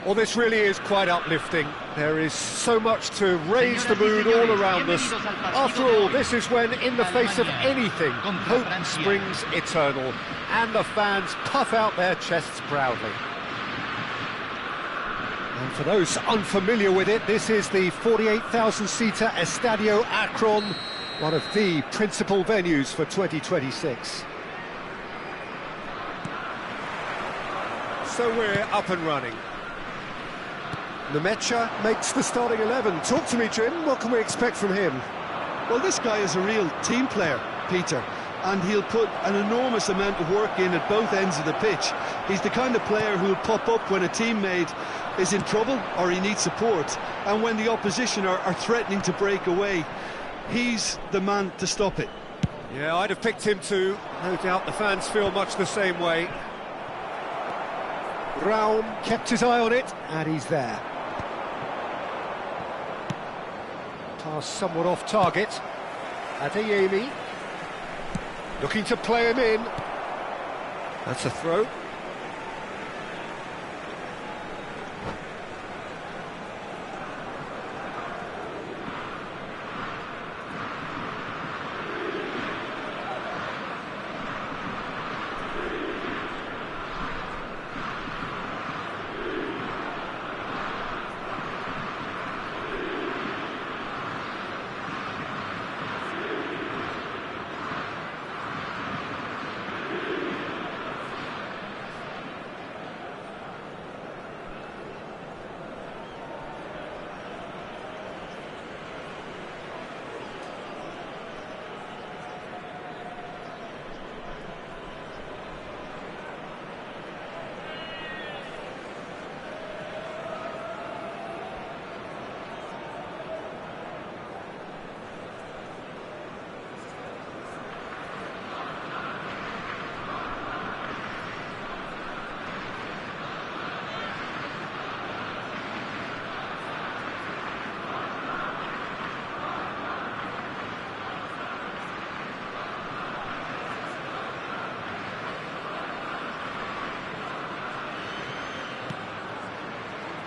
Well, this really is quite uplifting. There is so much to raise the mood all around us. After all, this is when, in the face of anything, hope springs eternal, and the fans puff out their chests proudly. And for those unfamiliar with it, this is the 48,000-seater Estadio Akron, one of the principal venues for 2026. So we're up and running. Nemecha makes the starting 11. Talk to me, Jim. What can we expect from him? Well, this guy is a real team player, Peter, and he'll put an enormous amount of work in at both ends of the pitch. He's the kind of player who'll pop up when a teammate is in trouble or he needs support, and when the opposition are threatening to break away, he's the man to stop it. Yeah, I'd have picked him too. No doubt the fans feel much the same way. Raum kept his eye on it, and he's there. Pass somewhat off target. Adeyemi looking to play him in. That's a throw.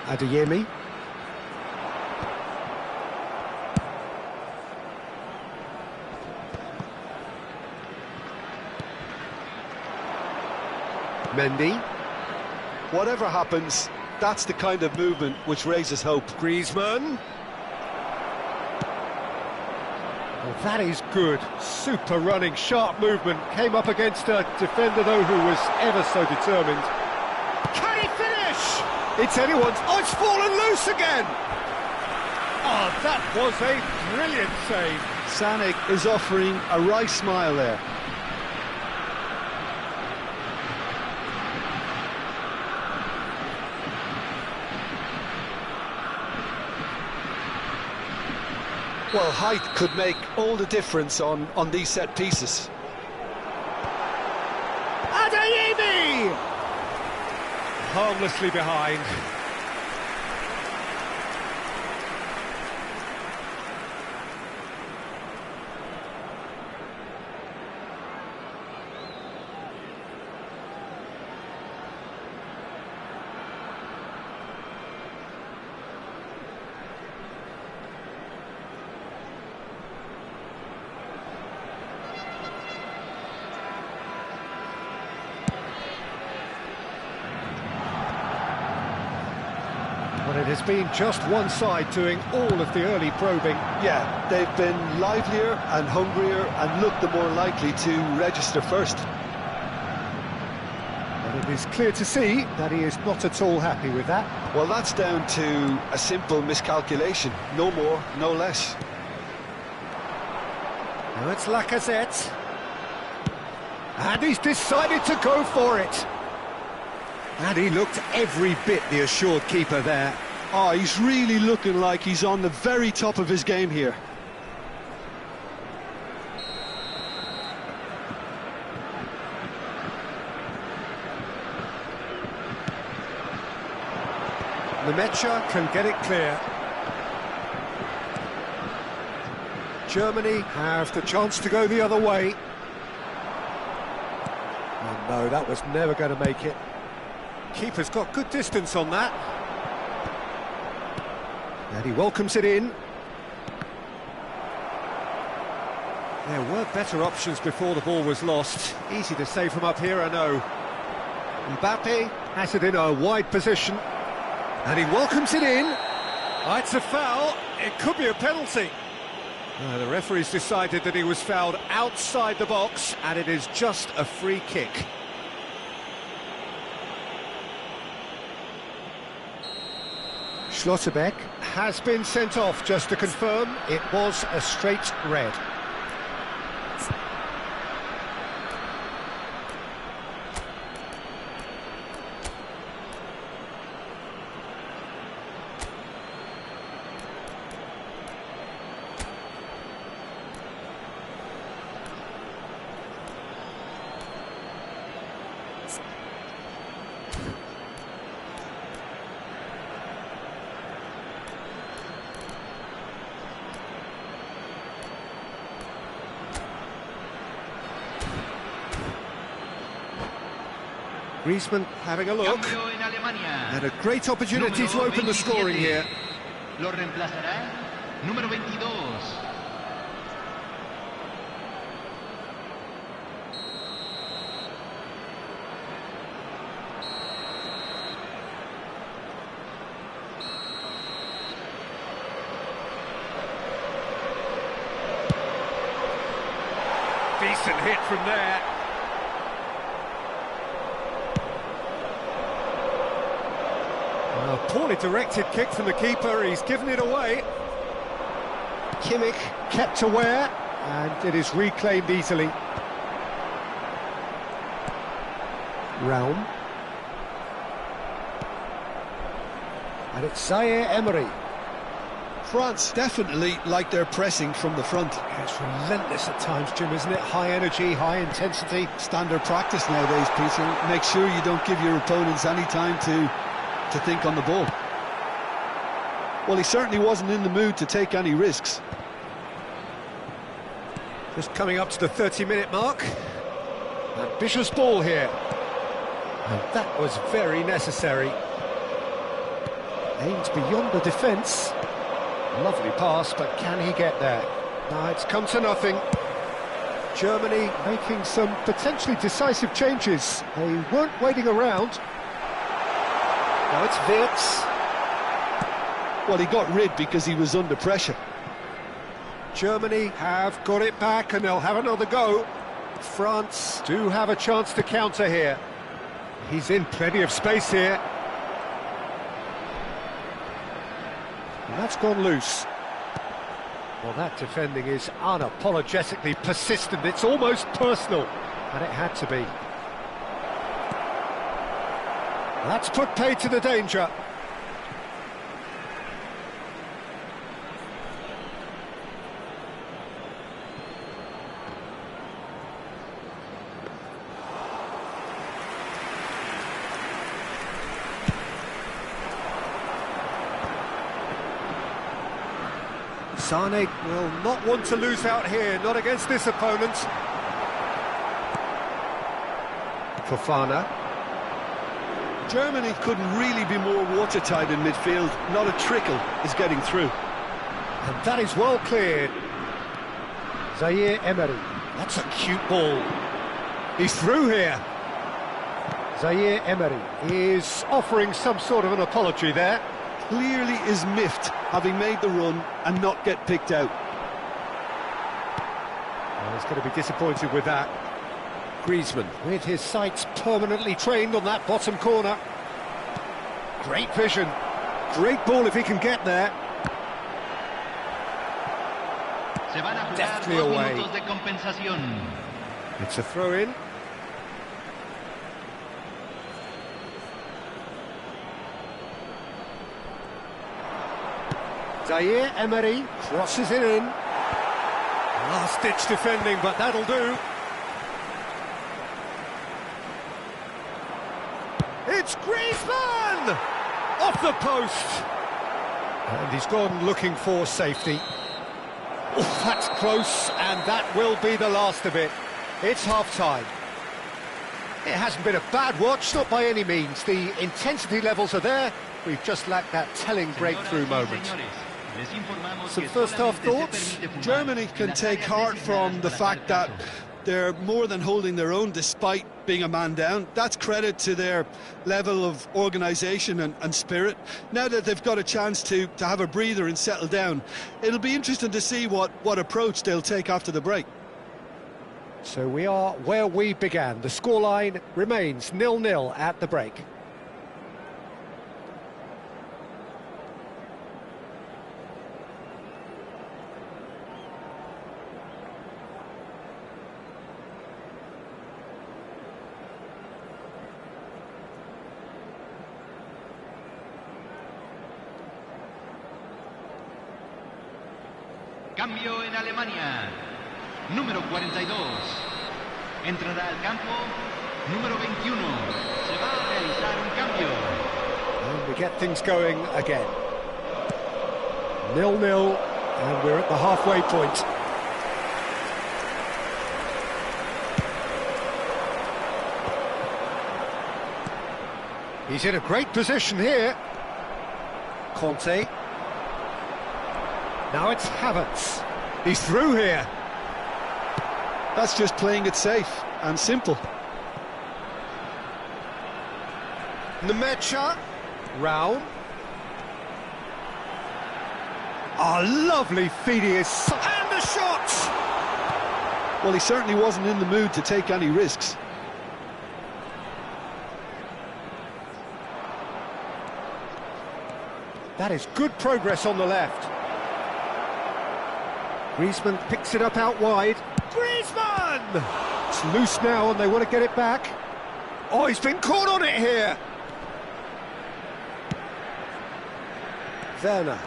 Adeyemi. Mendy. Whatever happens, that's the kind of movement which raises hope. Griezmann. Well, that is good. Super running, sharp movement. Came up against a defender, though, who was ever so determined. Can he finish? It's anyone's. Oh, it's fallen loose again! Oh, that was a brilliant save. Sanek is offering a wry smile there. Well, height could make all the difference on these set pieces. Adeyemi! Harmlessly behind. Well, it has been just one side doing all of the early probing. Yeah, they've been livelier and hungrier and looked the more likely to register first. And it is clear to see that he is not at all happy with that. Well, that's down to a simple miscalculation. No more, no less. Now it's Lacazette. And he's decided to go for it. And he looked every bit the assured keeper there. Oh, he's really looking like he's on the very top of his game here. Nemecha can get it clear. Germany have the chance to go the other way. Oh no, that was never going to make it. Keeper's got good distance on that. And he welcomes it in. There were better options before the ball was lost. Easy to save from up here, I know. Mbappe has it in a wide position. And he welcomes it in. Oh, it's a foul. It could be a penalty. The referee's decided that he was fouled outside the box, and it is just a free kick. Schlotterbeck has been sent off, just to confirm. It was a straight red. Griezmann having a look, and a great opportunity to open the scoring here. Lo reemplazará número 22. Decent hit from there. A poorly directed kick from the keeper, he's given it away. Kimmich kept aware, and it is reclaimed easily. Raum. And it's Zaire Emery. France definitely like their pressing from the front. It's relentless at times, Jim, isn't it? High energy, high intensity. Standard practice nowadays, Peter. Make sure you don't give your opponents any time to think on the ball. Well, he certainly wasn't in the mood to take any risks. Just coming up to the 30-minute mark. Ambitious ball here. And that was very necessary. Aims beyond the defence. Lovely pass, but can he get there? Now it's come to nothing. Germany making some potentially decisive changes. They weren't waiting around. Now it's Wirtz. Well, he got rid because he was under pressure. Germany have got it back and they'll have another go. France do have a chance to counter here. He's in plenty of space here. And that's gone loose. Well, that defending is unapologetically persistent. It's almost personal, and it had to be. That's put paid to the danger. Sane will not want to lose out here, not against this opponent. Fofana. Germany couldn't really be more watertight in midfield. Not a trickle is getting through. And that is well cleared. Zaire Emery. That's a cute ball. He's through here. Zaire Emery is offering some sort of an apology there. Clearly is miffed, having made the run and not get picked out. Well, he's going to be disappointed with that. Griezmann, with his sights permanently trained on that bottom corner. Great vision. Great ball if he can get there. Deftly away. It's a throw-in. Zaire Emery crosses it in. Last-ditch defending, but that'll do. It's Griezmann! Off the post! And he's gone looking for safety. Oh, that's close, and that will be the last of it. It's half-time. It hasn't been a bad watch, not by any means. The intensity levels are there. We've just lacked that telling breakthrough moment. Some first-half thoughts? Germany can take heart from the fact that they're more than holding their own despite being a man down. That's credit to their level of organisation and spirit. Now that they've got a chance to have a breather and settle down, it'll be interesting to see what approach they'll take after the break. So we are where we began. The scoreline remains 0-0 at the break. Cambio en Alemania. Número 42. Entrará al campo. Número 21. Se va a realizar un cambio. And we get things going again. 0-0, and we're at the halfway point. He's in a great position here. Conte. Now it's Havertz. He's through here. That's just playing it safe and simple. Nemecha. Raul. A lovely feed he is. And the shot! Well, he certainly wasn't in the mood to take any risks. That is good progress on the left. Griezmann picks it up out wide. Griezmann! It's loose now and they want to get it back. Oh, he's been caught on it here. Werner.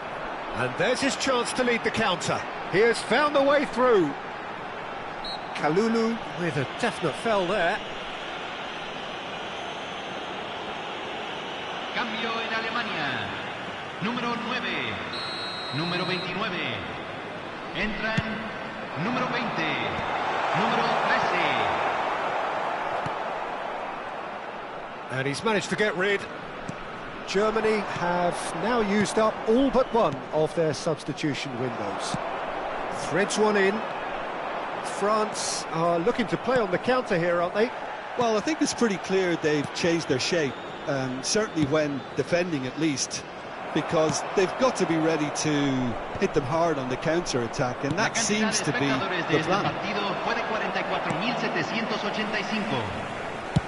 And there's his chance to lead the counter. He has found the way through. Kalulu with a definite foul there. Cambio en Alemania. Número 9. Número 29. Entran número 20, número 13. And he's managed to get rid. Germany have now used up all but one of their substitution windows. Threads one in. France are looking to play on the counter here, aren't they? Well, I think it's pretty clear they've changed their shape, certainly when defending at least, because they've got to be ready to hit them hard on the counter-attack, and that seems to be the plan.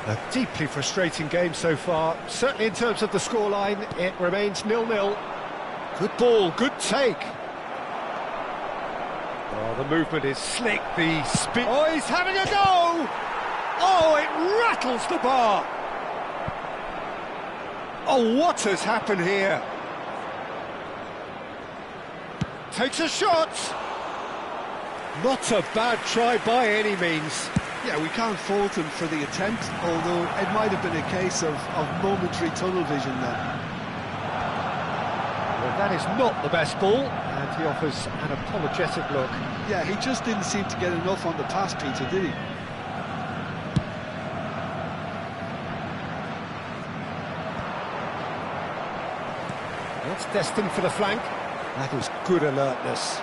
A deeply frustrating game so far. Certainly in terms of the scoreline, it remains 0-0. Good ball, good take. Oh, the movement is slick, the spin... Oh, he's having a go! Oh, it rattles the bar! Oh, what has happened here? Takes a shot! Not a bad try by any means. Yeah, we can't fault him for the attempt, although it might have been a case of momentary tunnel vision then. Well, that is not the best ball, and he offers an apologetic look. Yeah, he just didn't seem to get enough on the pass, Peter, did he? That's destined for the flank. That was good alertness.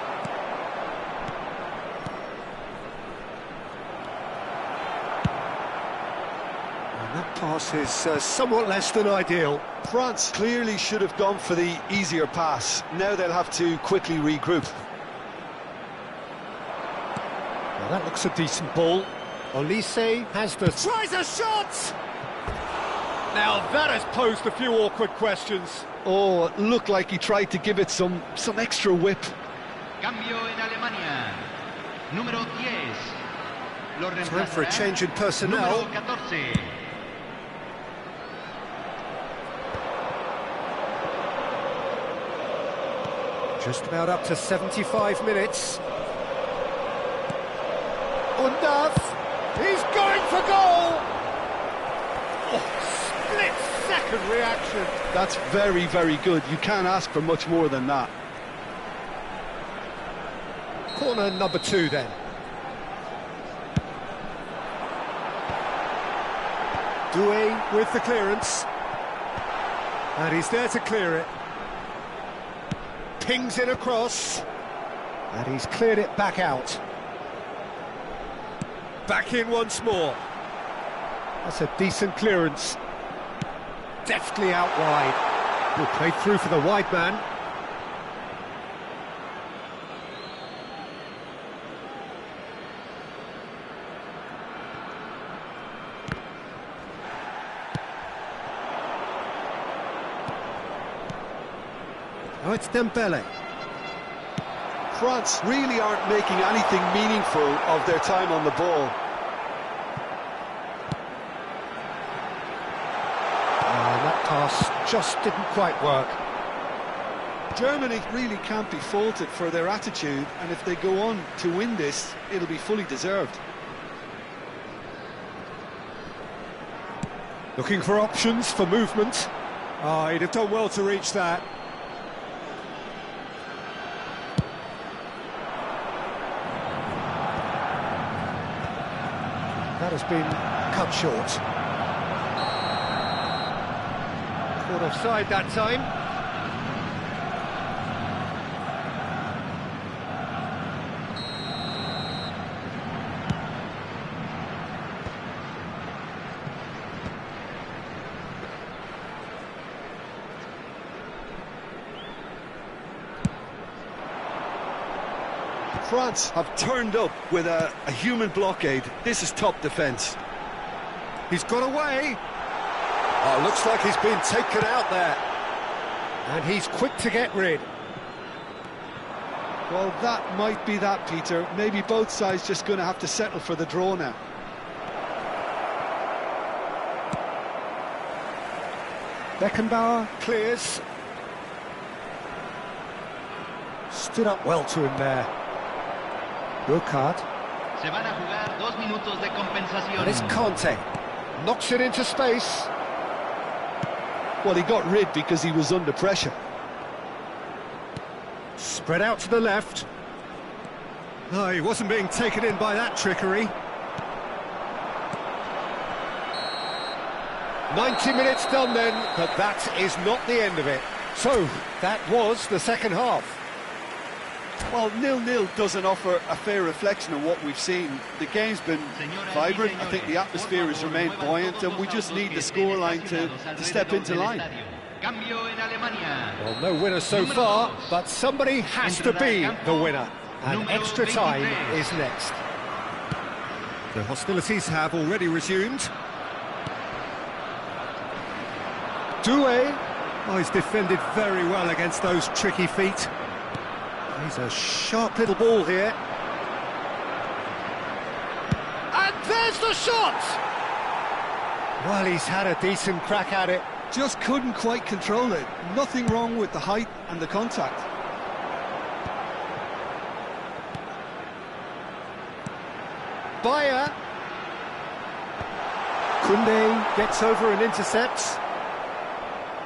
And that pass is somewhat less than ideal. France clearly should have gone for the easier pass. Now they'll have to quickly regroup. Well, that looks a decent ball. Olise has the... Tries a shot! Now that has posed a few awkward questions. Oh, it looked like he tried to give it some extra whip. Cambio en Alemania. Número 10. Time for a change in personnel. Número 14. Just about up to 75 minutes. Undaf, he's going for goal! Oh, split-second reaction. That's very, very good. You can't ask for much more than that. Corner number 2 then. Doué with the clearance. And he's there to clear it. Pings it across. And he's cleared it back out. Back in once more. That's a decent clearance. Deftly out wide. Good play through for the wide man. Oh, it's Dembele. France really aren't making anything meaningful of their time on the ball. That pass just didn't quite work. Germany really can't be faulted for their attitude, and if they go on to win this, it'll be fully deserved. Looking for options for movement. Oh, he'd have done well to reach that. That has been cut short. Caught offside that time. France have turned up with a human blockade. This is top defence. He's got away. Oh, looks like he's been taken out there. And he's quick to get rid. Well, that might be that, Peter. Maybe both sides just going to have to settle for the draw now. Beckenbauer clears. Stood up well to him there. Burkhardt. Se van a jugar 2 minutos de compensación. And it's Conte. Knocks it into space. Well, he got rid because he was under pressure. Spread out to the left. No, he wasn't being taken in by that trickery. 90 minutes done then, but that is not the end of it. So, that was the second half. Well, 0-0 doesn't offer a fair reflection of what we've seen. The game's been vibrant. I think the atmosphere has remained buoyant, and we just need the scoreline to step into line. Well, no winner so far, but somebody has to be the winner. And extra time is next. The hostilities have already resumed. Doué. Oh, he's defended very well against those tricky feet. He's a sharp little ball here. And there's the shot! Well, he's had a decent crack at it. Just couldn't quite control it. Nothing wrong with the height and the contact. Bayer. Koundé gets over and intercepts.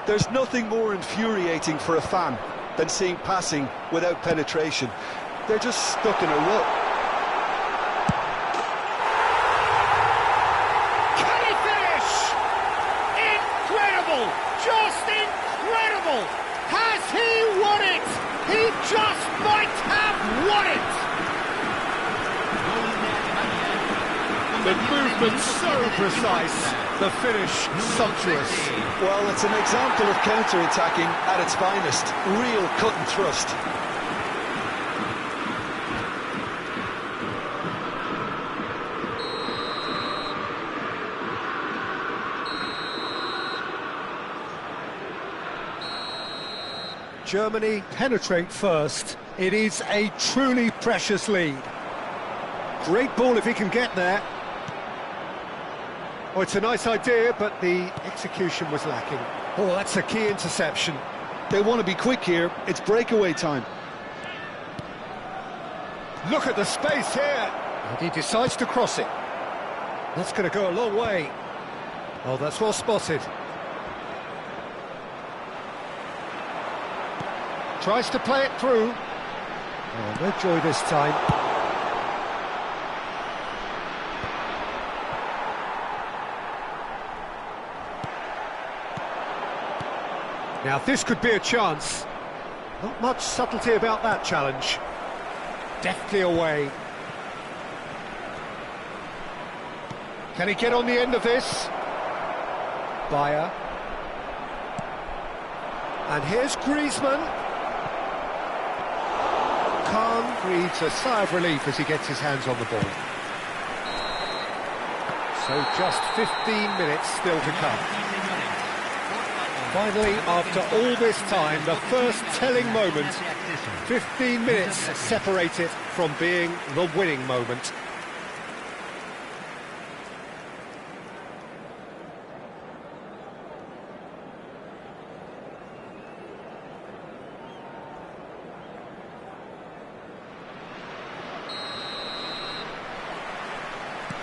There's nothing more infuriating for a fan than seeing passing without penetration. They're just stuck in a rut. Can he finish? Incredible! Just incredible! Has he won it? He just might have won it! The movement so precise, the finish sumptuous. Well, it's an example of counter-attacking at its finest. Real cut and thrust. Germany penetrate first. It is a truly precious lead. Great ball if he can get there. Oh, it's a nice idea, but the execution was lacking. Oh, that's a key interception. They want to be quick here. It's breakaway time. Look at the space here. And he decides to cross it. That's going to go a long way. Oh, that's well spotted. Tries to play it through. Oh, no joy this time. Now this could be a chance. Not much subtlety about that challenge. Deftly away. Can he get on the end of this? Bayer. And here's Griezmann. Khan breathes a sigh of relief as he gets his hands on the ball. So just 15 minutes still to come. Finally, after all this time, the first telling moment. 15 minutes separate it from being the winning moment.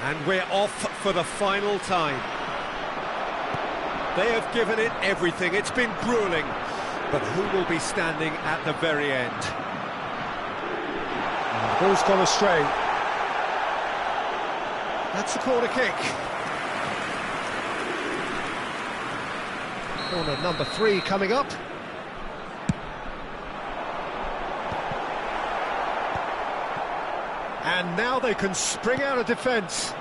And we're off for the final time. They have given it everything. It's been gruelling. But who will be standing at the very end? And the ball's gone astray. That's the corner kick. Corner number 3 coming up. And now they can spring out of defence.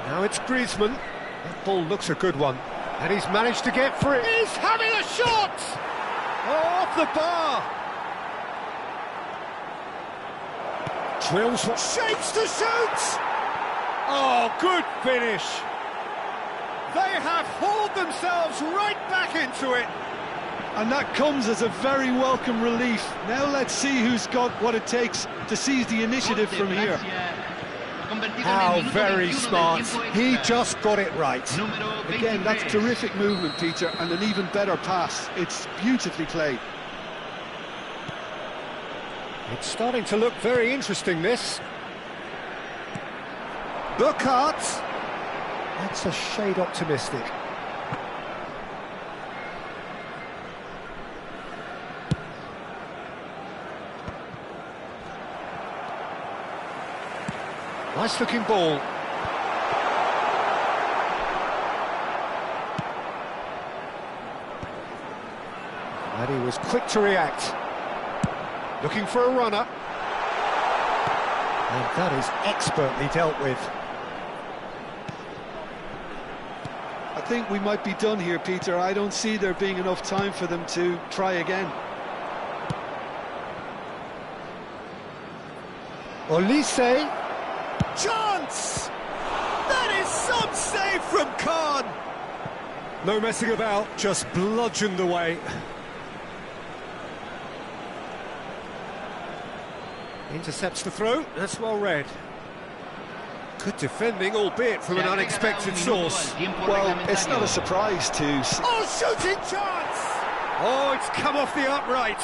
Now it's Griezmann. That ball looks a good one. And he's managed to get free. He's having a shot! Oh, off the bar! Drills, shapes to shoot! Oh, good finish! They have hauled themselves right back into it. And that comes as a very welcome relief. Now let's see who's got what it takes to seize the initiative from here. How very smart. He just got it right. Again, that's terrific movement, Peter, and an even better pass. It's beautifully played. It's starting to look very interesting, this. Burkhardt. That's a shade optimistic. Nice looking ball. And he was quick to react. Looking for a runner. And that is expertly dealt with. I think we might be done here, Peter. I don't see there being enough time for them to try again. Olise. Chance! That is some save from Khan! No messing about, just bludgeoned away. Intercepts the throw, that's well read. Good defending, albeit from an unexpected source. Well, it's not a surprise to... Oh, shooting chance! Oh, it's come off the upright.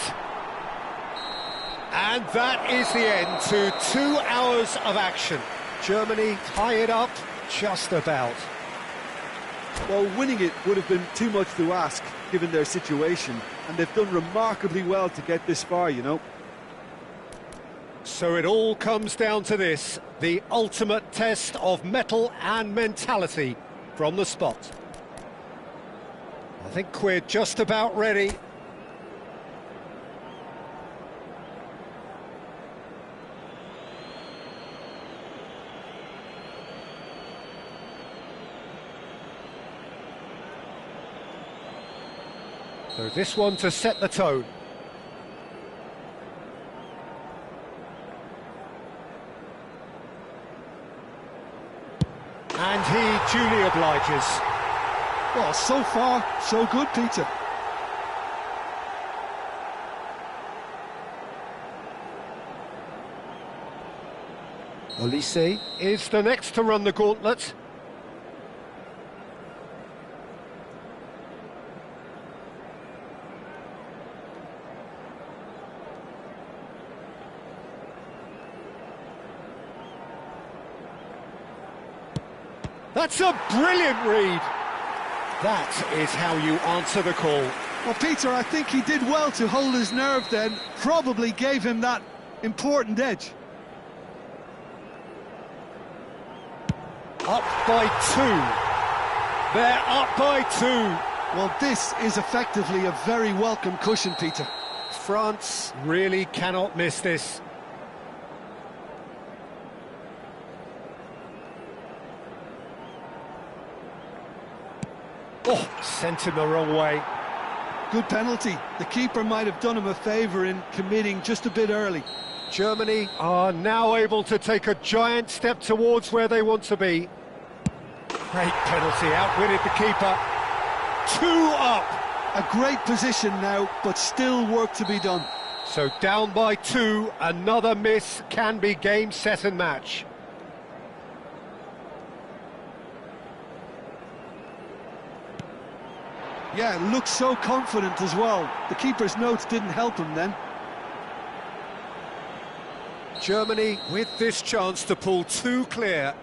And that is the end to 2 hours of action. Germany tie it up just about. Well, winning it would have been too much to ask, given their situation, and they've done remarkably well to get this far, you know. So it all comes down to this, the ultimate test of mettle and mentality from the spot. I think we're just about ready. So this one to set the tone. And he duly obliges. Well, so far, so good, Peter. Olise is the next to run the gauntlet. That's a brilliant read. That is how you answer the call. Well, Peter, I think he did well to hold his nerve then. Probably gave him that important edge. Up by 2. They're up by 2. Well, this is effectively a very welcome cushion, Peter. France really cannot miss this. Oh, sent him the wrong way. Good penalty. The keeper might have done him a favour in committing just a bit early. Germany are now able to take a giant step towards where they want to be. Great penalty, outwitted the keeper. 2 up. A great position now, but still work to be done. So down by 2, another miss can be game, set and match. Yeah, looks so confident as well. The keeper's notes didn't help him then. Germany with this chance to pull 2 clear.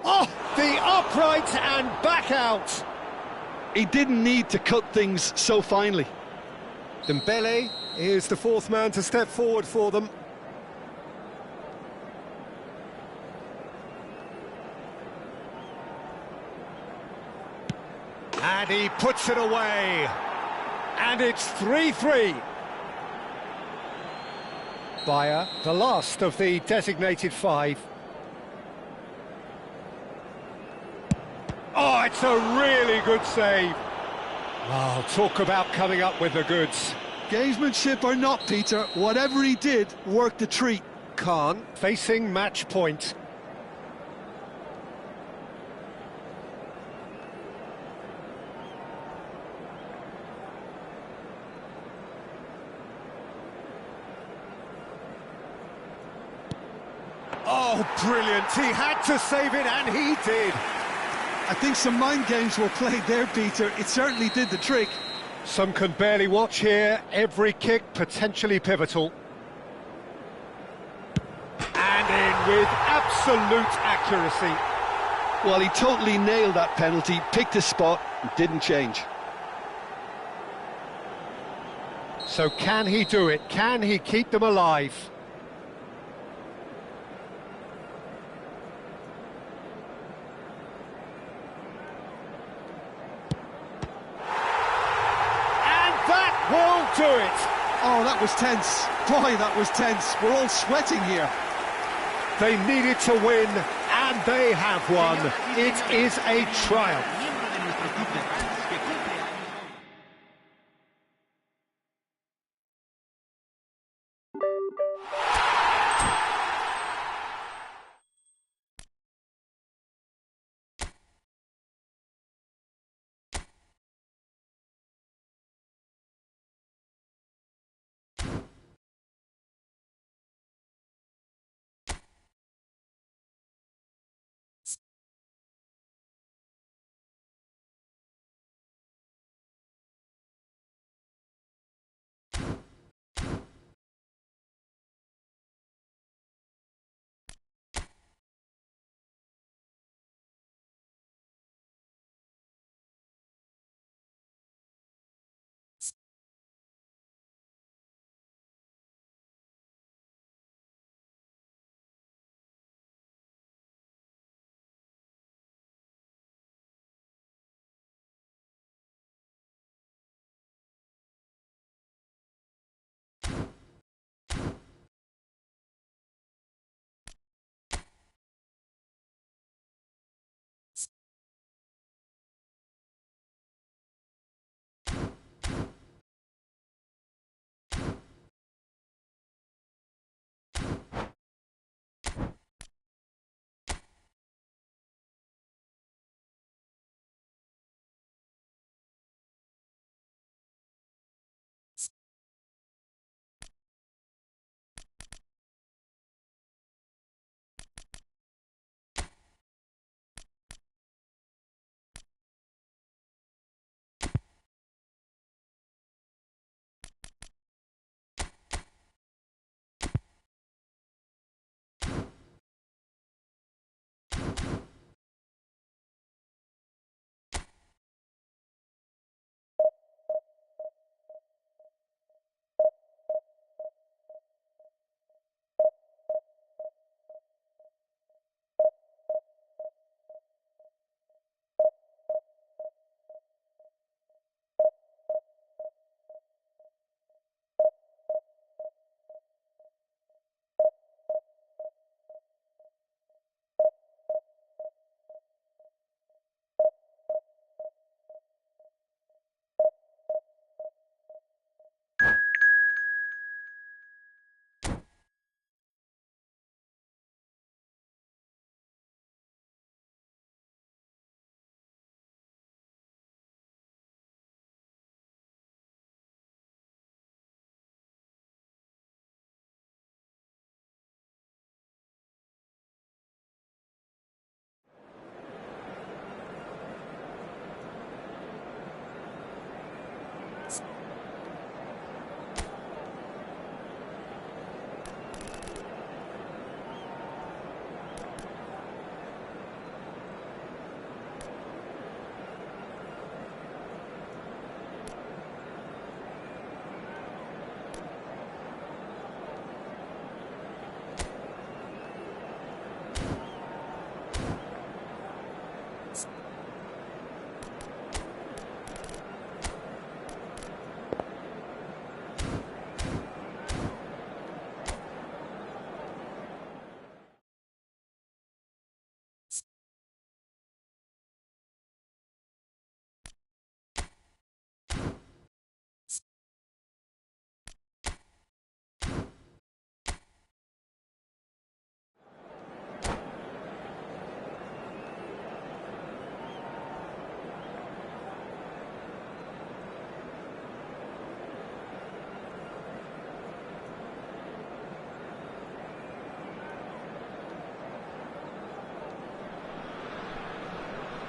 Oh, the upright and back out. He didn't need to cut things so finely. Dembele is the 4th man to step forward for them. And he puts it away. And it's 3-3. Bayer, the last of the designated 5. Oh, it's a really good save. Oh, talk about coming up with the goods. Gamesmanship or not, Peter, whatever he did worked a treat. Khan facing match point. Oh, brilliant. He had to save it, and he did. I think some mind games were played there, Peter. It certainly did the trick. Some can barely watch here. Every kick potentially pivotal. And in with absolute accuracy. Well, he totally nailed that penalty, picked his spot, and didn't change. So can he do it? Can he keep them alive? Will do it. Oh, that was tense. Boy, that was tense. We're all sweating here. They needed to win, and they have won. It is a triumph.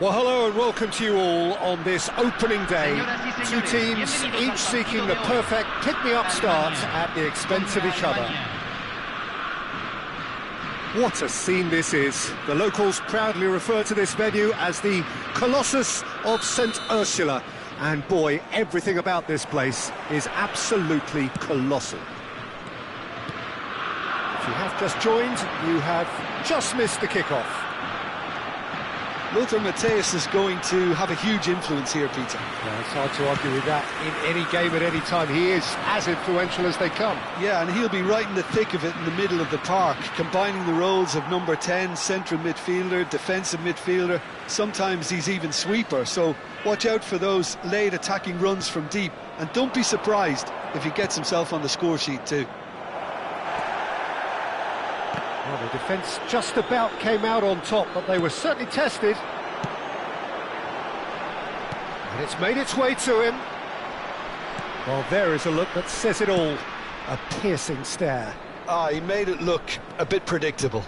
Well, hello and welcome to you all on this opening day. Two teams, each seeking the perfect pick-me-up start at the expense of each other. What a scene this is. The locals proudly refer to this venue as the Colossus of St. Ursula. And boy, everything about this place is absolutely colossal. If you have just joined, you have just missed the kickoff. Lothar Matthäus is going to have a huge influence here, Peter. Yeah, it's hard to argue with that in any game at any time. He is as influential as they come. Yeah, and he'll be right in the thick of it in the middle of the park, combining the roles of number 10, central midfielder, defensive midfielder. Sometimes he's even sweeper, so watch out for those late attacking runs from deep. And don't be surprised if he gets himself on the score sheet too. Well, the defence just about came out on top, but they were certainly tested. And it's made its way to him. Well, there is a look that says it all. A piercing stare. He made it look a bit predictable.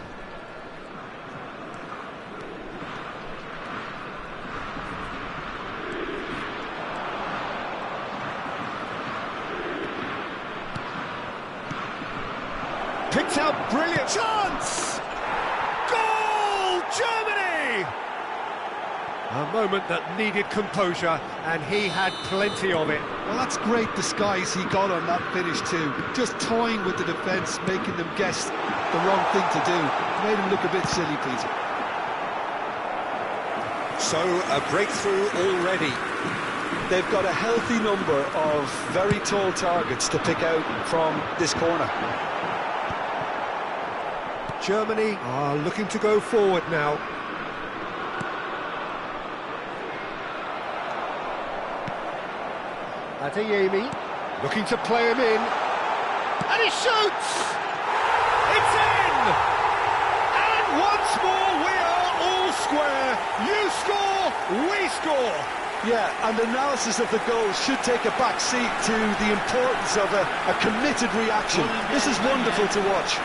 Picked out, brilliant chance! Goal, Germany! A moment that needed composure, and he had plenty of it. Well, that's great disguise he got on that finish too. Just toying with the defence, making them guess the wrong thing to do. Made him look a bit silly, Peter. So, a breakthrough already. They've got a healthy number of very tall targets to pick out from this corner. Germany are looking to go forward now. Adeyemi looking to play him in. And he shoots! It's in! And once more we are all square. You score, we score. Yeah, and analysis of the goal should take a back seat to the importance of a committed reaction. This is wonderful to watch.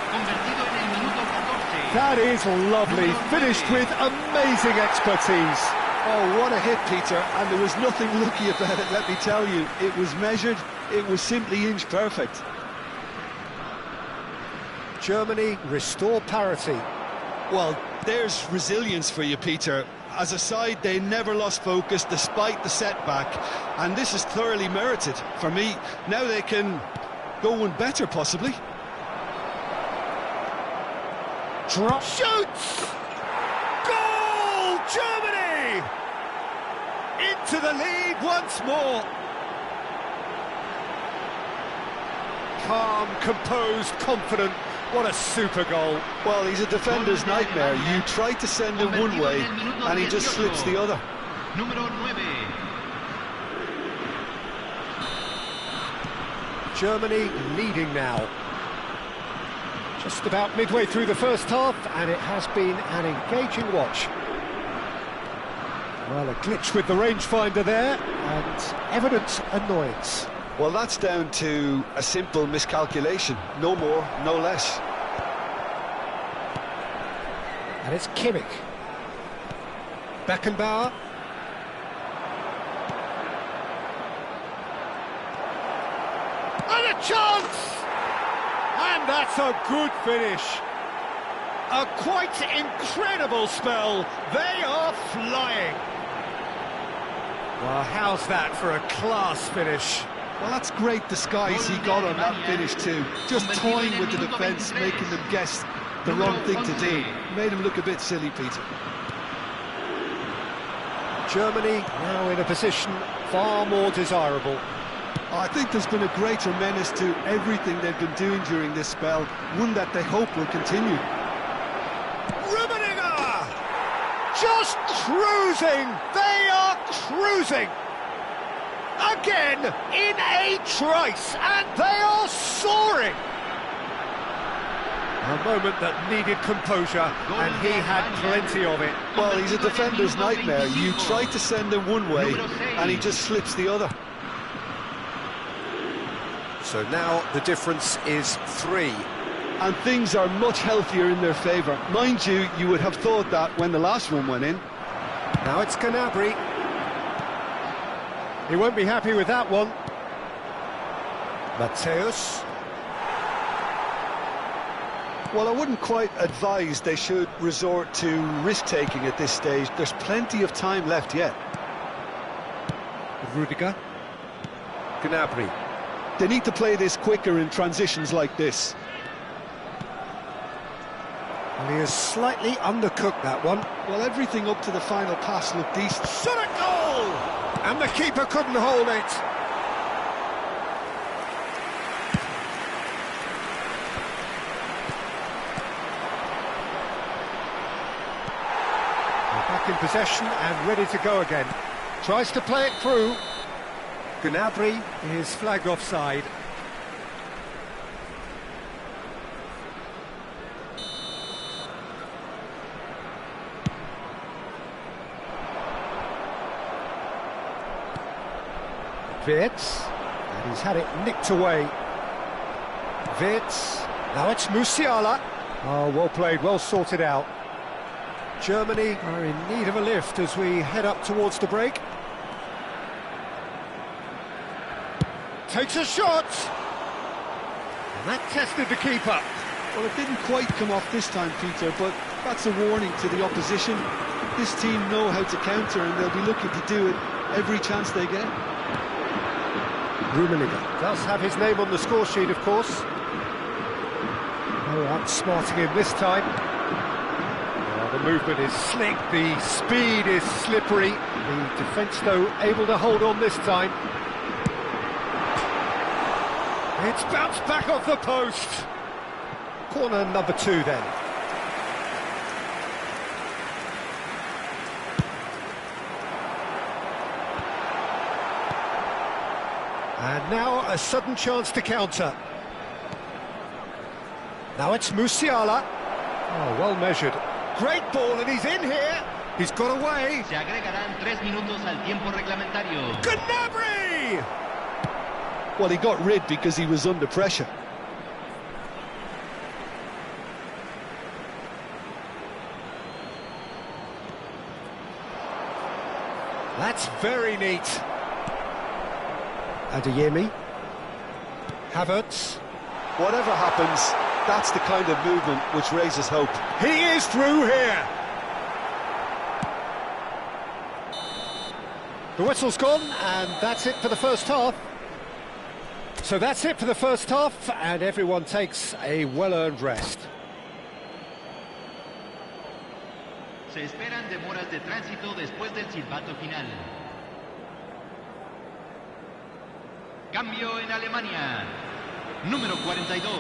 That is lovely, finished with amazing expertise. Oh, what a hit, Peter, and there was nothing lucky about it, let me tell you. It was measured, it was simply inch perfect. Germany restore parity. Well, there's resilience for you, Peter. As a side, they never lost focus despite the setback, and this is thoroughly merited for me. Now they can go one better, possibly. Drop shoots! Goal, Germany! Into the lead once more. Calm, composed, confident. What a super goal. Well, he's a defender's nightmare. You try to send him one way, and he just slips the other. Germany leading now. Just about midway through the first half, and it has been an engaging watch. Well, a glitch with the rangefinder there, and evident annoyance. Well, that's down to a simple miscalculation. No more, no less. And it's Kimmich. Beckenbauer. And a chance! And that's a good finish. A quite incredible spell. They are flying. Well, how's that for a class finish? Well, that's great disguise he got on that finish too. Just toying with the defence, making them guess the wrong thing to do. Made him look a bit silly, Peter. Germany now in a position far more desirable. I think there's been a greater menace to everything they've been doing during this spell, one that they hope will continue. Rummenigge! Just cruising! They are cruising! Again, in a trice, and they are soaring! A moment that needed composure, and he had plenty of it. Well, he's a defender's nightmare. You try to send him one way, and he just slips the other. So now the difference is 3. And things are much healthier in their favour. Mind you, you would have thought that when the last one went in. Now it's Gnabry. He won't be happy with that one. Mateus. Well, I wouldn't quite advise they should resort to risk-taking at this stage. There's plenty of time left yet. Rudiger. Gnabry. They need to play this quicker in transitions like this. Well, he has slightly undercooked that one. Well, everything up to the final pass looked decent. Shot at goal! And the keeper couldn't hold it. They're back in possession and ready to go again. Tries to play it through. Gnabry is flagged offside. Wirtz, and he's had it nicked away. Wirtz, now it's Musiala. Oh, well played, well sorted out. Germany are in need of a lift as we head up towards the break. Takes a shot! And that tested the keeper. Well, it didn't quite come off this time, Peter, but that's a warning to the opposition. This team know how to counter, and they'll be looking to do it every chance they get. Rummenigge does have his name on the score sheet, of course. Oh, outsmarting him this time. Oh, the movement is slick, the speed is slippery. The defence, though, able to hold on this time. It's bounced back off the post. Corner number 2 then. And now a sudden chance to counter. Now it's Musiala. Oh, well measured. Great ball, and he's in here. He's got away. Se agregarán 3 minutos al tiempo reglamentario. Gnabry! Well, he got rid because he was under pressure. That's very neat. Adeyemi. Havertz. Whatever happens, that's the kind of movement which raises hope. He is through here. The whistle's gone, and that's it for the first half. So that's it for the first half, and everyone takes a well-earned rest. Se esperan demoras de tránsito después del silbato final. Cambio en Alemania. Número 42.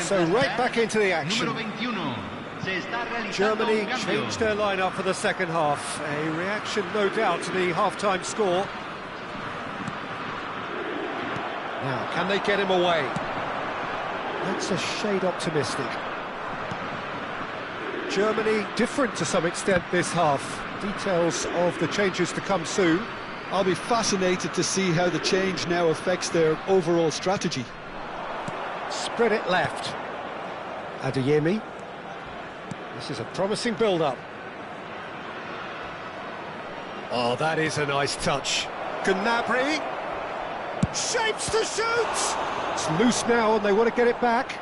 So right back into the action. Número 21. Se está realizando Germany un cambio. changed their lineup for the second half. A reaction, no doubt, to the half-time score. Now, can they get him away? That's a shade optimistic. Germany different to some extent this half. Details of the changes to come soon. I'll be fascinated to see how the change now affects their overall strategy. Spread it left. Adeyemi. This is a promising build-up. Oh, that is a nice touch. Gnabry. Shapes to shoot! It's loose now and they want to get it back.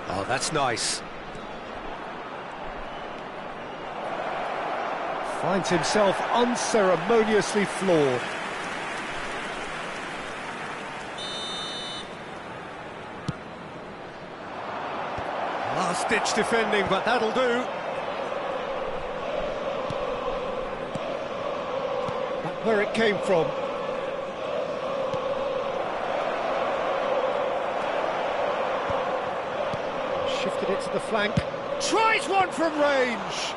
Oh, that's nice. Finds himself unceremoniously floored. Last-ditch defending, but that'll do. Back where it came from. Shifted it to the flank. Tries one from range!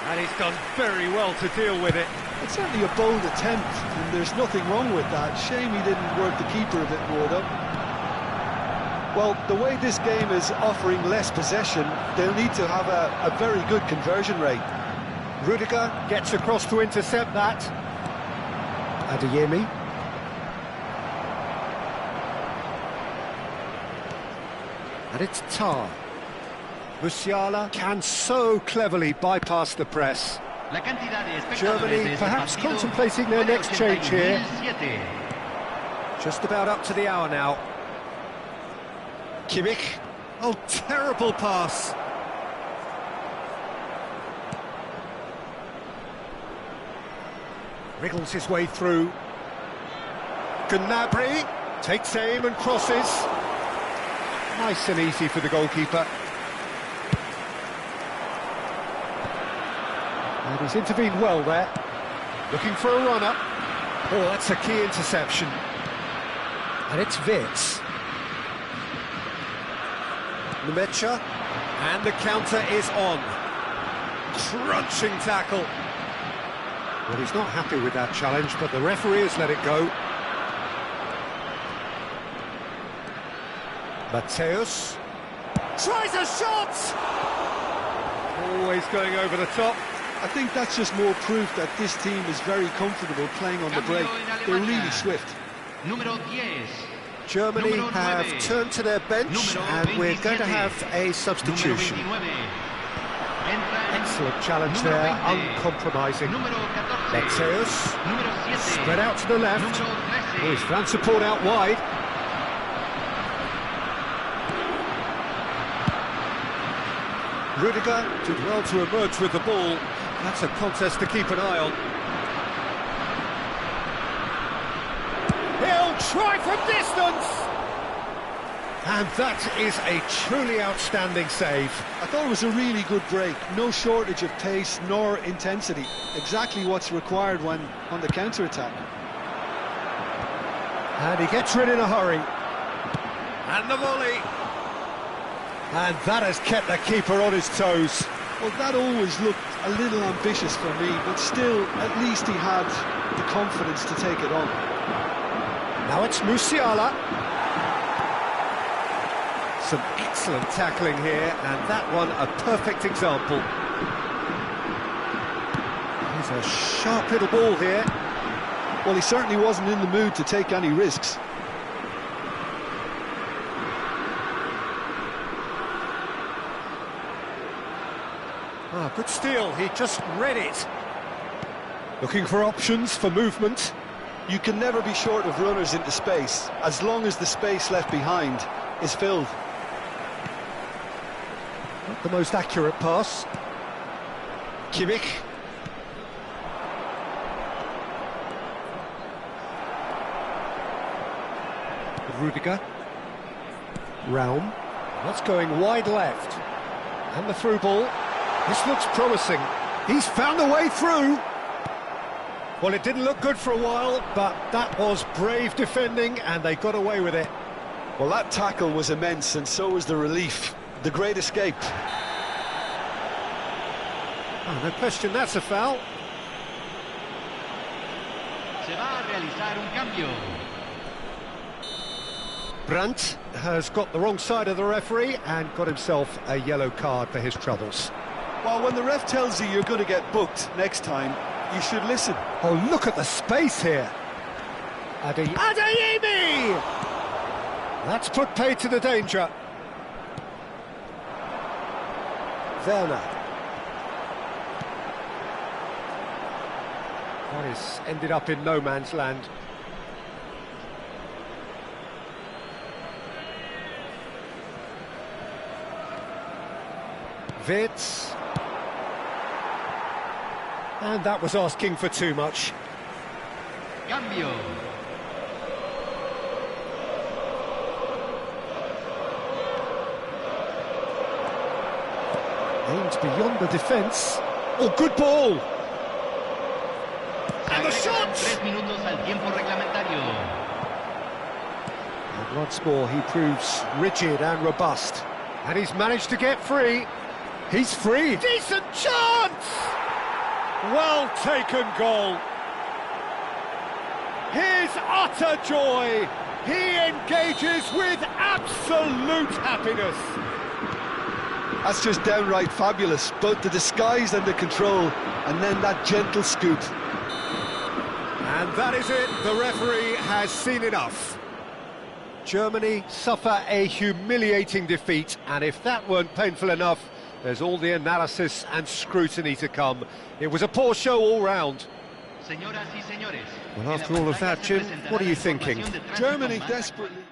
And he's done very well to deal with it. It's certainly a bold attempt, and there's nothing wrong with that. Shame he didn't work the keeper a bit more, though. Well, the way this game is offering less possession, they'll need to have a very good conversion rate. Rudiger gets across to intercept that. Adeyemi. And it's Tar. Musiala can so cleverly bypass the press. La cantidad de espectadores Germany de este perhaps partido contemplating their fue de next change here. 81.007. Just about up to the hour now. Kimmich. Oh, terrible pass. Wriggles his way through. Gnabry takes aim and crosses. Nice and easy for the goalkeeper. And he's intervened well there. Looking for a runner. Oh, that's a key interception. And it's Wirtz. Numecha. And the counter is on. Crunching tackle. Well, he's not happy with that challenge, but the referee has let it go. Mateus tries a shot! Always going over the top. I think that's just more proof that this team is very comfortable playing on the break. They're really swift. Número 10. Germany Número have 9. turned to their bench, Número and we're going to 27. have a substitution. Número 29. Entra en Excellent challenge número there, 20. uncompromising. Número 14. Mateus Número 7. spread out to the left. Número 13. Oh, he's found support out wide. Rudiger did well to emerge with the ball. That's a contest to keep an eye on. He'll try from distance! And that is a truly outstanding save. I thought it was a really good break. No shortage of pace nor intensity. Exactly what's required when on the counter-attack. And he gets rid in a hurry. And the volley. And that has kept the keeper on his toes. Well, that always looked a little ambitious for me, but still, at least he had the confidence to take it on. Now it's Musiala. Some excellent tackling here, and that one a perfect example. He's a sharp little ball here. Well, he certainly wasn't in the mood to take any risks. Ah, good steal, he just read it. Looking for options for movement. You can never be short of runners into space, as long as the space left behind is filled. Not the most accurate pass. Kimmich. Rudiger. Raum. That's going wide left. And the through ball. This looks promising. He's found a way through. Well, it didn't look good for a while, but that was brave defending, and they got away with it. Well, that tackle was immense, and so was the relief. The great escape. Oh, no question, that's a foul. Se va a realizar un cambio. Brandt has got the wrong side of the referee and got himself a yellow card for his troubles. Well, when the ref tells you you're going to get booked next time, you should listen. Oh, look at the space here. Adeyemi! That's put paid to the danger. Werner. That is ended up in no man's land. Wirtz. And that was asking for too much. Cambio. Aimed beyond the defence. Oh, good ball! And the shot! 3 minutos al tiempo reglamentario. And once more he proves rigid and robust. And he's managed to get free. He's free. Decent chance! Well taken goal. His utter joy. He engages with absolute happiness. That's just downright fabulous. Both the disguise and the control, and then that gentle scoop. And that is it. The referee has seen enough. Germany suffer a humiliating defeat, and if that weren't painful enough, there's all the analysis and scrutiny to come. It was a poor show all round. Well, after all of that, Jim, what are you thinking? Germany desperately...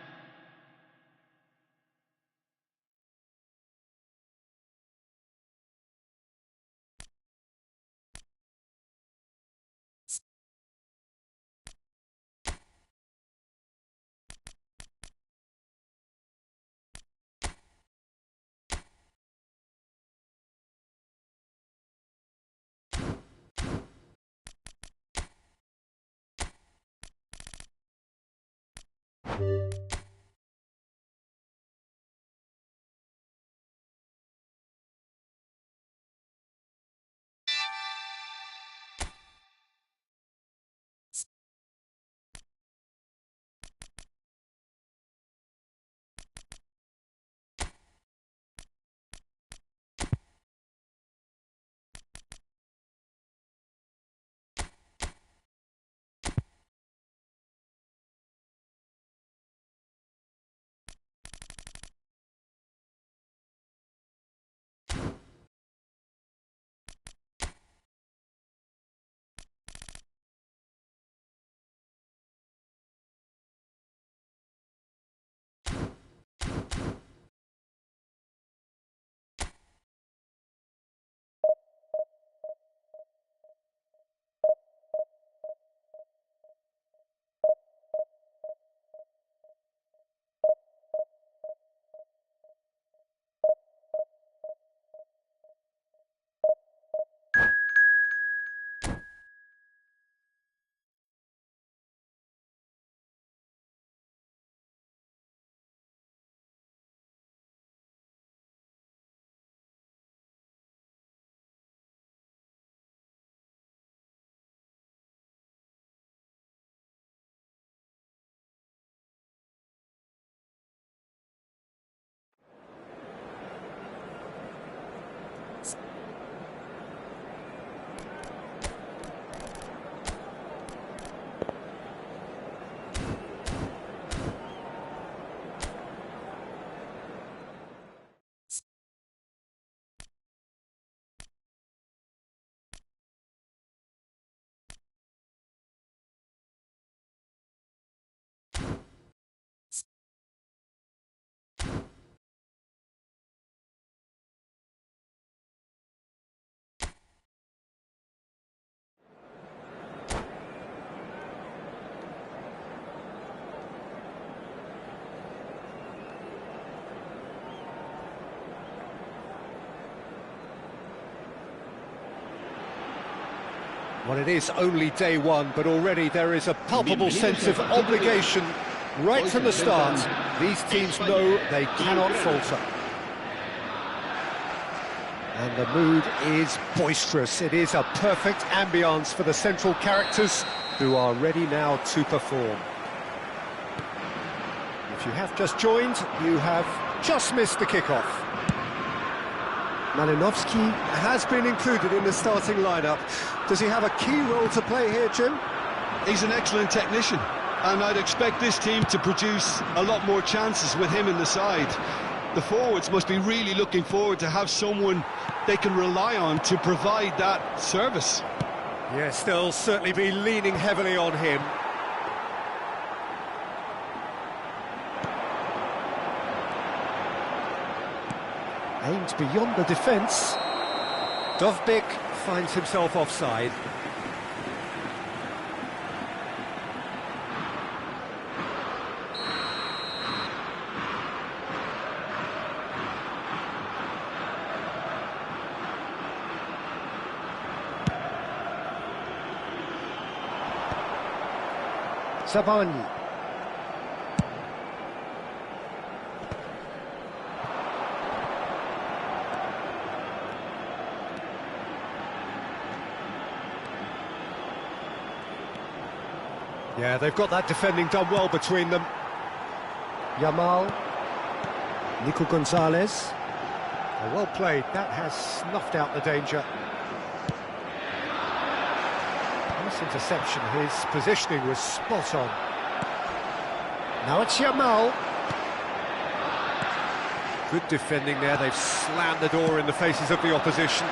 Well, it is only day one, but already there is a palpable sense of obligation right from the start. These teams know they cannot falter. And the mood is boisterous. It is a perfect ambience for the central characters who are ready now to perform. If you have just joined, you have just missed the kickoff. Malinovsky has been included in the starting lineup. Does he have a key role to play here, Jim? He's an excellent technician, and I'd expect this team to produce a lot more chances with him in the side. The forwards must be really looking forward to have someone they can rely on to provide that service. Yes, they'll certainly be leaning heavily on him. Aimed beyond the defence. Dovbyk finds himself offside. Sabani. Yeah, they've got that defending done well between them. Yamal, Nico Gonzalez. Oh, well played, that has snuffed out the danger. Nice interception, his positioning was spot on. Now it's Yamal. Good defending there, they've slammed the door in the faces of the opposition.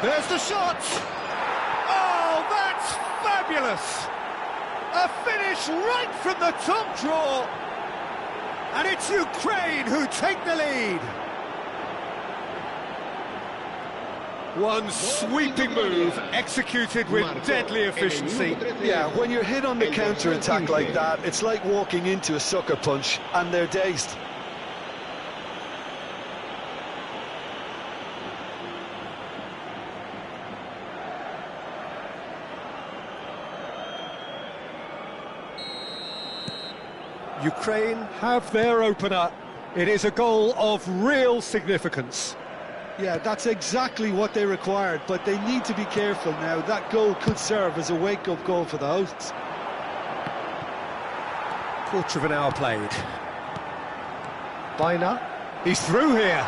There's the shot! Oh, that's fabulous! A finish right from the top draw! And it's Ukraine who take the lead! One sweeping move, executed with deadly efficiency. Yeah, when you're hit on the counter-attack like that, it's like walking into a sucker punch, and they're dazed. Ukraine have their opener. It is a goal of real significance. Yeah, that's exactly what they required, but they need to be careful now. That goal could serve as a wake-up goal for the hosts. Quarter of an hour played. Bina, he's through here.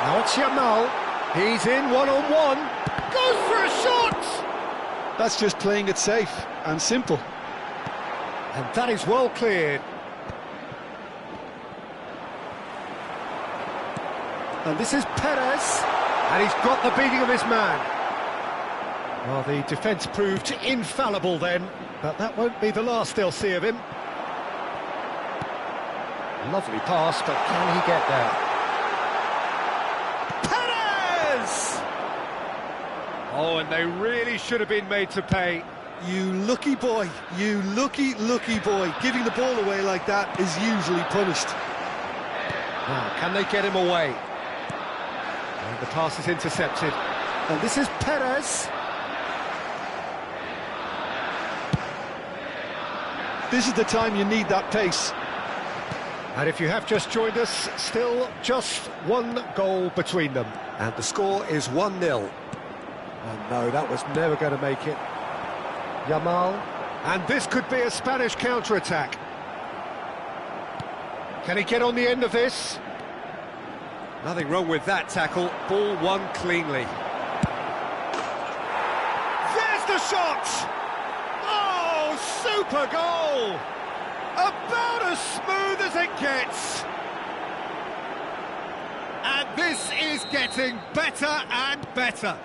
Now it's Yamal. He's in one-on-one. Goes for a shot! That's just playing it safe and simple. And that is well cleared. And this is Perez, and he's got the beating of his man. Well, the defence proved infallible then, but that won't be the last they'll see of him. Lovely pass, but can he get there? Perez! Oh, and they really should have been made to pay. You lucky boy, you lucky boy. Giving the ball away like that is usually punished. Now, can they get him away? And the pass is intercepted. And this is Perez. This is the time you need that pace. And if you have just joined us, still just one goal between them. And the score is 1-0. Oh no, that was never going to make it. Yamal. And this could be a Spanish counter-attack. Can he get on the end of this? Nothing wrong with that tackle. Ball won cleanly. There's the shot! Oh, super goal! About as smooth as it gets. And this is getting better and better.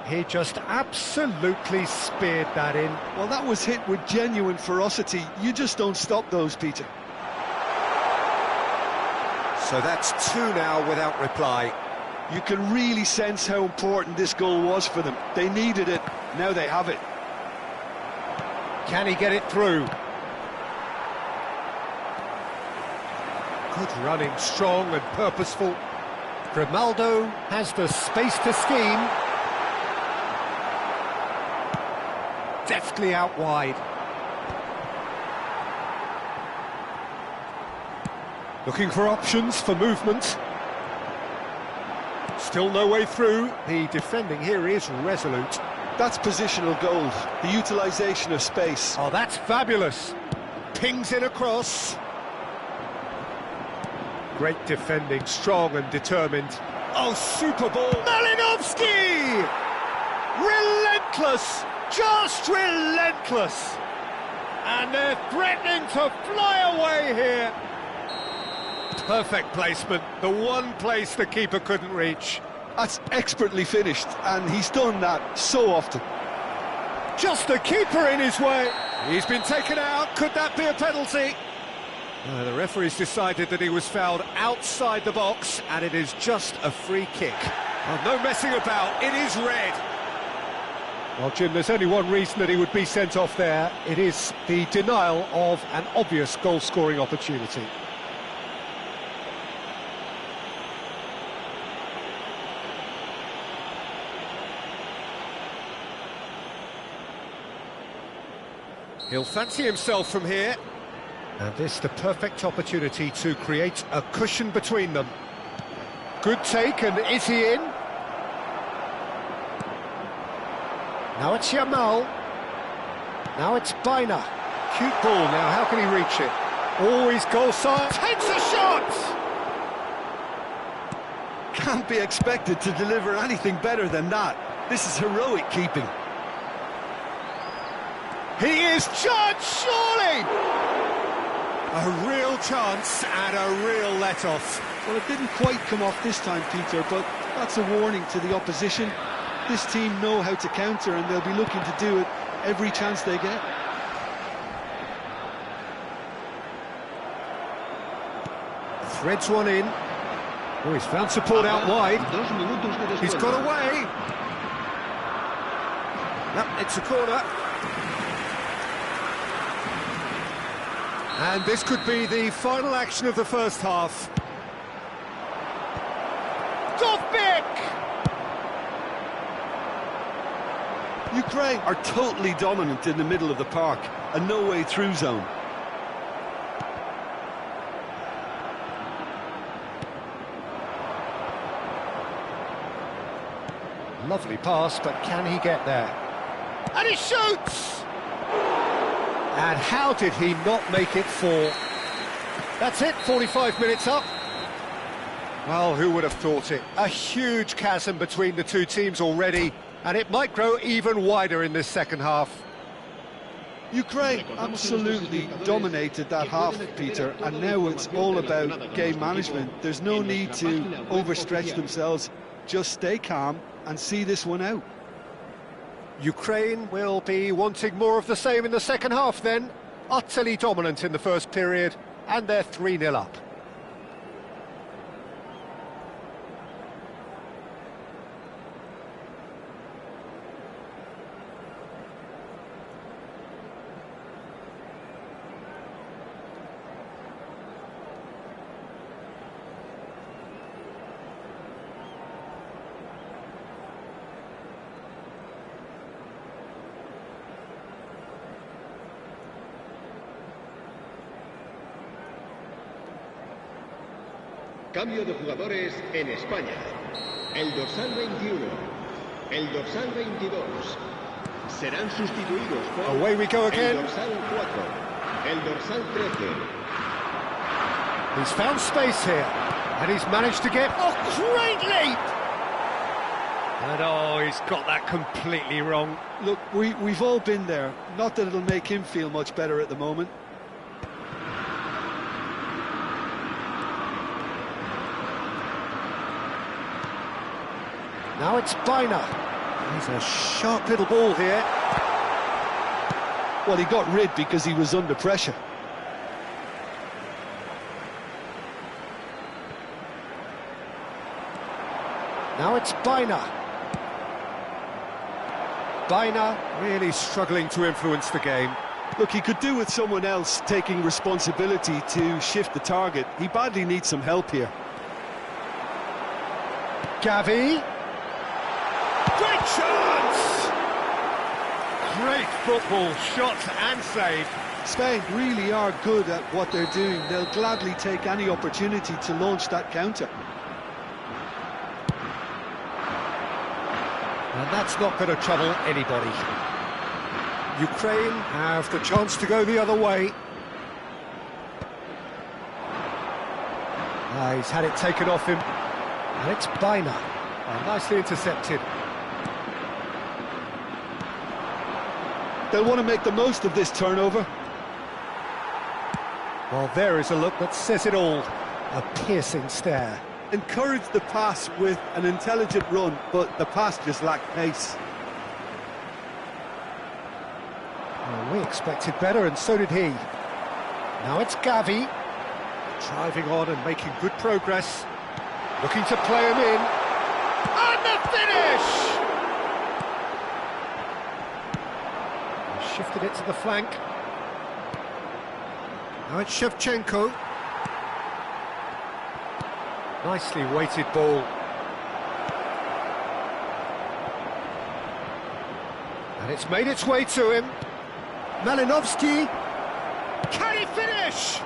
He just absolutely speared that in. Well, that was hit with genuine ferocity. You just don't stop those, Peter. So that's 2 now without reply. You can really sense how important this goal was for them. They needed it, now they have it. Can he get it through? Good running, strong and purposeful. Grimaldo has the space to scheme. Deftly out wide. Looking for options for movement. Still no way through. The defending here is resolute. That's positional goal, the utilisation of space. Oh, that's fabulous. Pings it across. Great defending, strong and determined. Oh, super ball. Malinovsky! Relentless, just relentless. And they're threatening to fly away here. Perfect placement, the one place the keeper couldn't reach. That's expertly finished, and he's done that so often. Just the keeper in his way. He's been taken out. Could that be a penalty? The referee's decided that he was fouled outside the box, and it is just a free kick. Oh, no messing about, it is red. Well, Jim, there's only one reason that he would be sent off there. It is the denial of an obvious goal-scoring opportunity. He'll fancy himself from here. And this the perfect opportunity to create a cushion between them. Good take, and is he in? Now it's Yamal. Now it's Bina. Cute ball now, how can he reach it? Always goal side. Takes a shot! Can't be expected to deliver anything better than that. This is heroic keeping. He is judged, surely! A real chance and a real let-off. Well, it didn't quite come off this time, Peter, but that's a warning to the opposition. This team know how to counter, and they'll be looking to do it every chance they get. Threads one in. Oh, he's found support out wide. He's got away. Yep, it's a corner. And this could be the final action of the first half. Ukraine are totally dominant in the middle of the park, a no-way through zone. Lovely pass, but can he get there? And he shoots! And how did he not make it 4? That's it, 45 minutes up. Well, who would have thought it? A huge chasm between the two teams already, and it might grow even wider in this second half. Ukraine absolutely dominated that half, Peter, and now it's all about game management. There's no need to overstretch themselves. Just stay calm and see this one out. Ukraine will be wanting more of the same in the second half then. Utterly dominant in the first period, and they're 3-0 up. Cambio de jugadores en España. El dorsal 21, el dorsal 22 serán sustituidos por Away we go again. el dorsal 4, el dorsal 13. He's found space here, and he's managed to get... Oh, great leap! And oh, he's got that completely wrong. Look, we've all been there. Not that it'll make him feel much better at the moment. Now it's Biner. He's a sharp little ball here. Well, he got rid because he was under pressure. Now it's Biner. Biner really struggling to influence the game. Look, he could do with someone else taking responsibility to shift the target. He badly needs some help here. Gavi. Great chance! Great football, shot and save. Spain really are good at what they're doing. They'll gladly take any opportunity to launch that counter. And that's not going to trouble anybody. Ukraine have the chance to go the other way. He's had it taken off him. And it's Biner. Nicely intercepted. They'll want to make the most of this turnover. Well, there is a look that says it all. A piercing stare. Encourage the pass with an intelligent run, but the pass just lacked pace. Well, we expected better, and so did he. Now it's Gavi. Driving on and making good progress. Looking to play him in. And the finish! Shifted it to the flank. Now it's Shevchenko. Nicely weighted ball. And it's made its way to him. Malinovsky. Can he finish?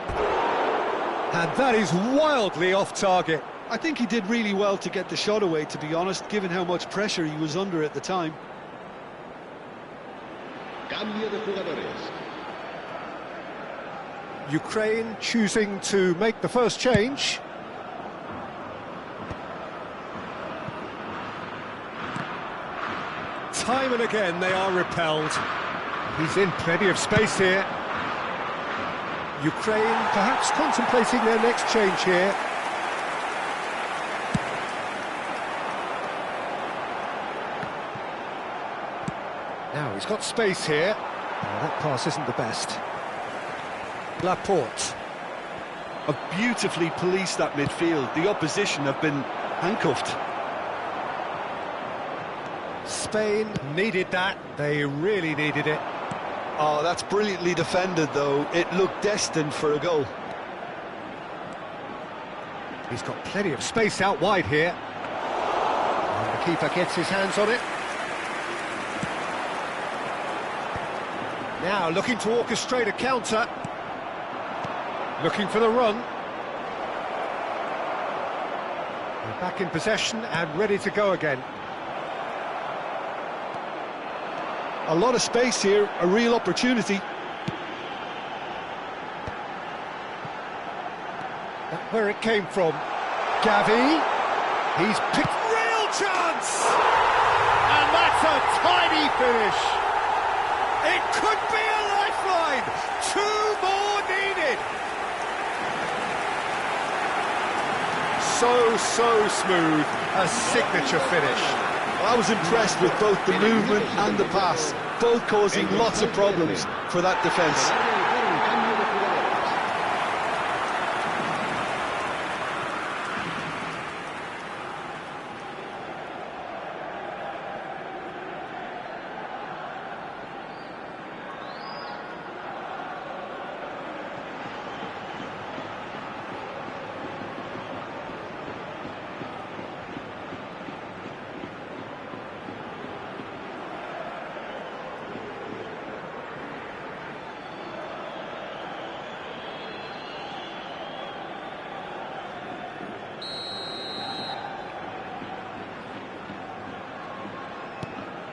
And that is wildly off target. I think he did really well to get the shot away, to be honest, given how much pressure he was under at the time. Cambio de jugadores. Ukraine choosing to make the first change. Time and again they are repelled. He's in plenty of space here. Ukraine perhaps contemplating their next change here. Now he's got space here. Oh, that pass isn't the best. Laporte. Have beautifully policed that midfield. The opposition have been handcuffed. Spain needed that. They really needed it. Oh, that's brilliantly defended, though. It looked destined for a goal. He's got plenty of space out wide here. And the keeper gets his hands on it. Now looking to orchestrate a counter. Looking for the run. We're back in possession and ready to go again. A lot of space here, a real opportunity. That's where it came from. Gavi. He's picked real chance! And that's a tiny finish. It could be a lifeline. 2 more needed. So smooth. A signature finish. I was impressed with both the movement and the pass, both causing lots of problems for that defence.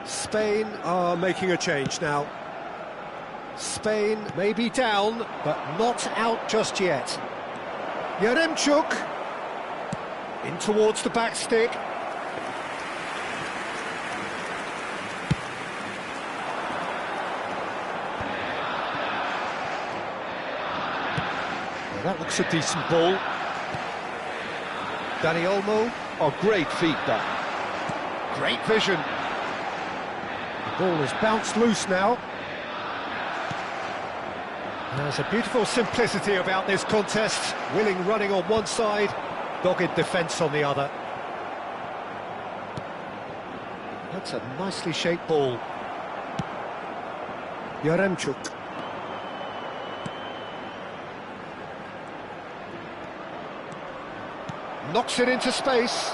Spain are making a change now. Spain may be down, but not out just yet. Yaremchuk in towards the back stick. Well, that looks a decent ball. Dani Olmo. Oh, great feet, that. Great vision. The ball has bounced loose now. There's a beautiful simplicity about this contest. Willing running on one side, dogged defence on the other. That's a nicely shaped ball. Yaremchuk. Knocks it into space.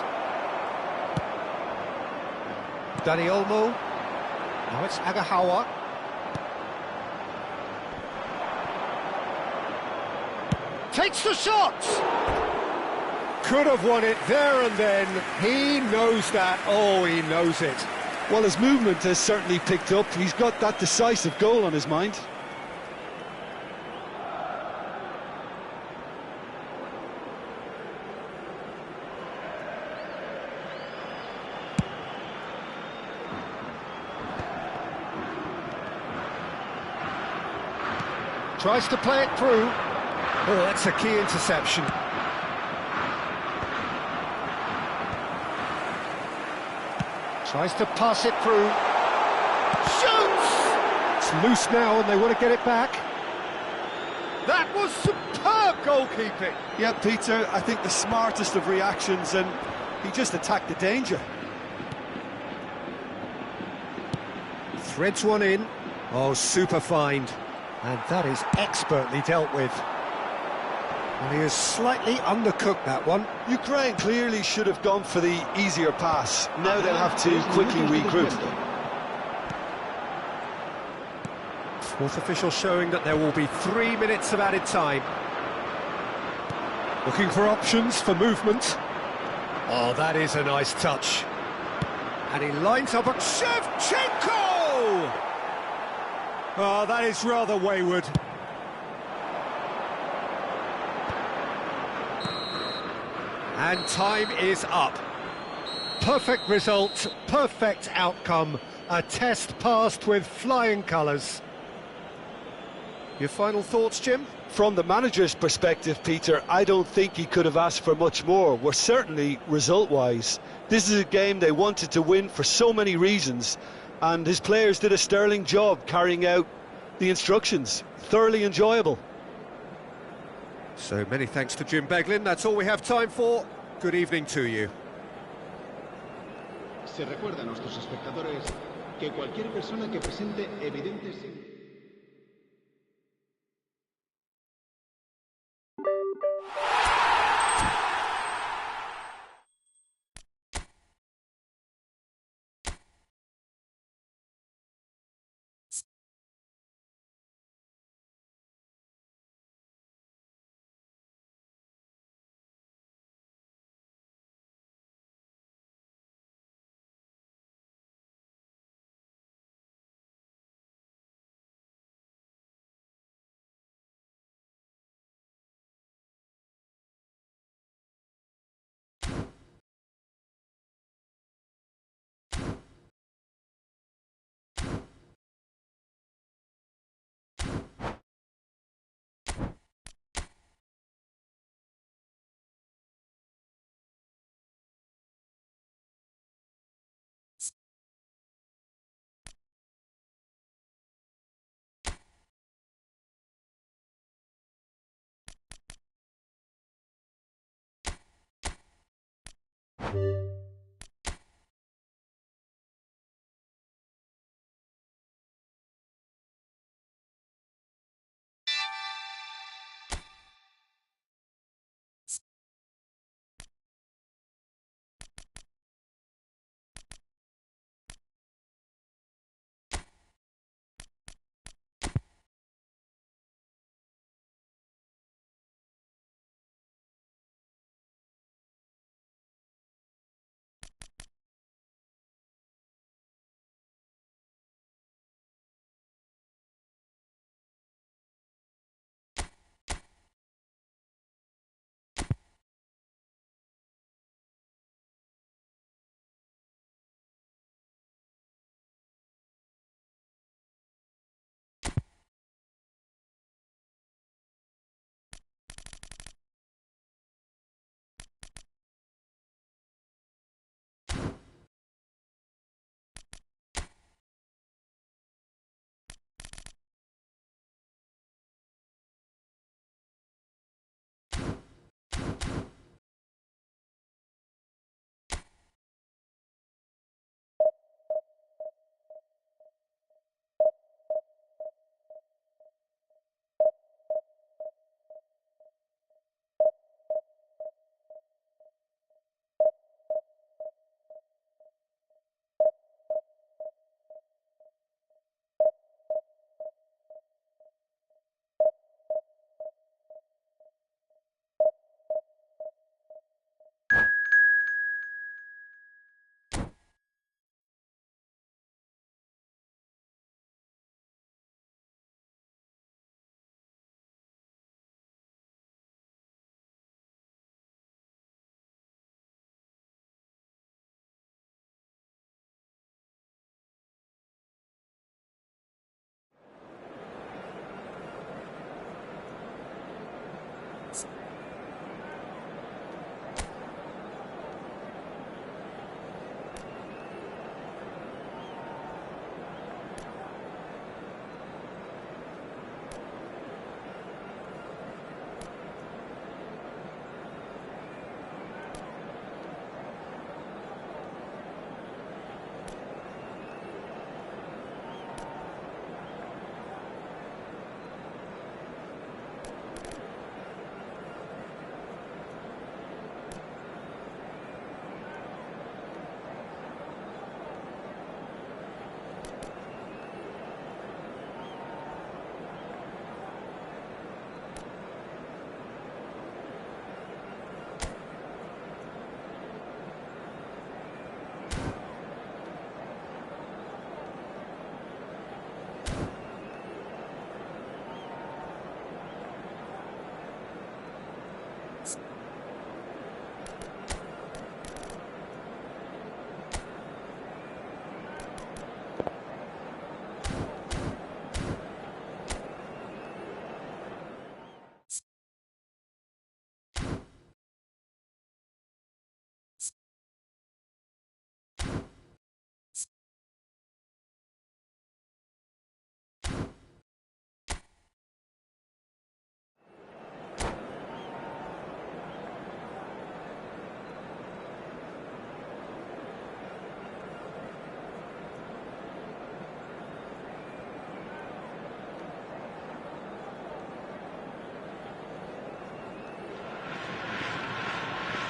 Dani Olmo. Now it's Agahawa. Takes the shot! Could have won it there and then. He knows that. Oh, he knows it. Well, his movement has certainly picked up. He's got that decisive goal on his mind. Tries to play it through. Oh, that's a key interception. Tries to pass it through. Shoots! It's loose now and they want to get it back. That was superb goalkeeping. Yeah, Peter, I think the smartest of reactions, and he just attacked the danger. Threads one in. Oh, super find. And that is expertly dealt with. And he has slightly undercooked that one. Ukraine clearly should have gone for the easier pass. Now they'll have to quickly regroup. Fourth official showing that there will be 3 minutes of added time. Looking for options for movement. Oh, that is a nice touch. And he lines up at Shevchenko! Oh, that is rather wayward. And time is up. Perfect result, perfect outcome. A test passed with flying colours. Your final thoughts, Jim? from the manager's perspective, Peter, I don't think he could have asked for much more. Well, certainly result-wise. This is a game they wanted to win for so many reasons, and his players did a sterling job carrying out the instructions. Thoroughly enjoyable. So many thanks to Jim Beglin. That's all we have time for. Good evening to you. Se recuerda a nuestros espectadores que cualquier persona que presente evidentes síntomas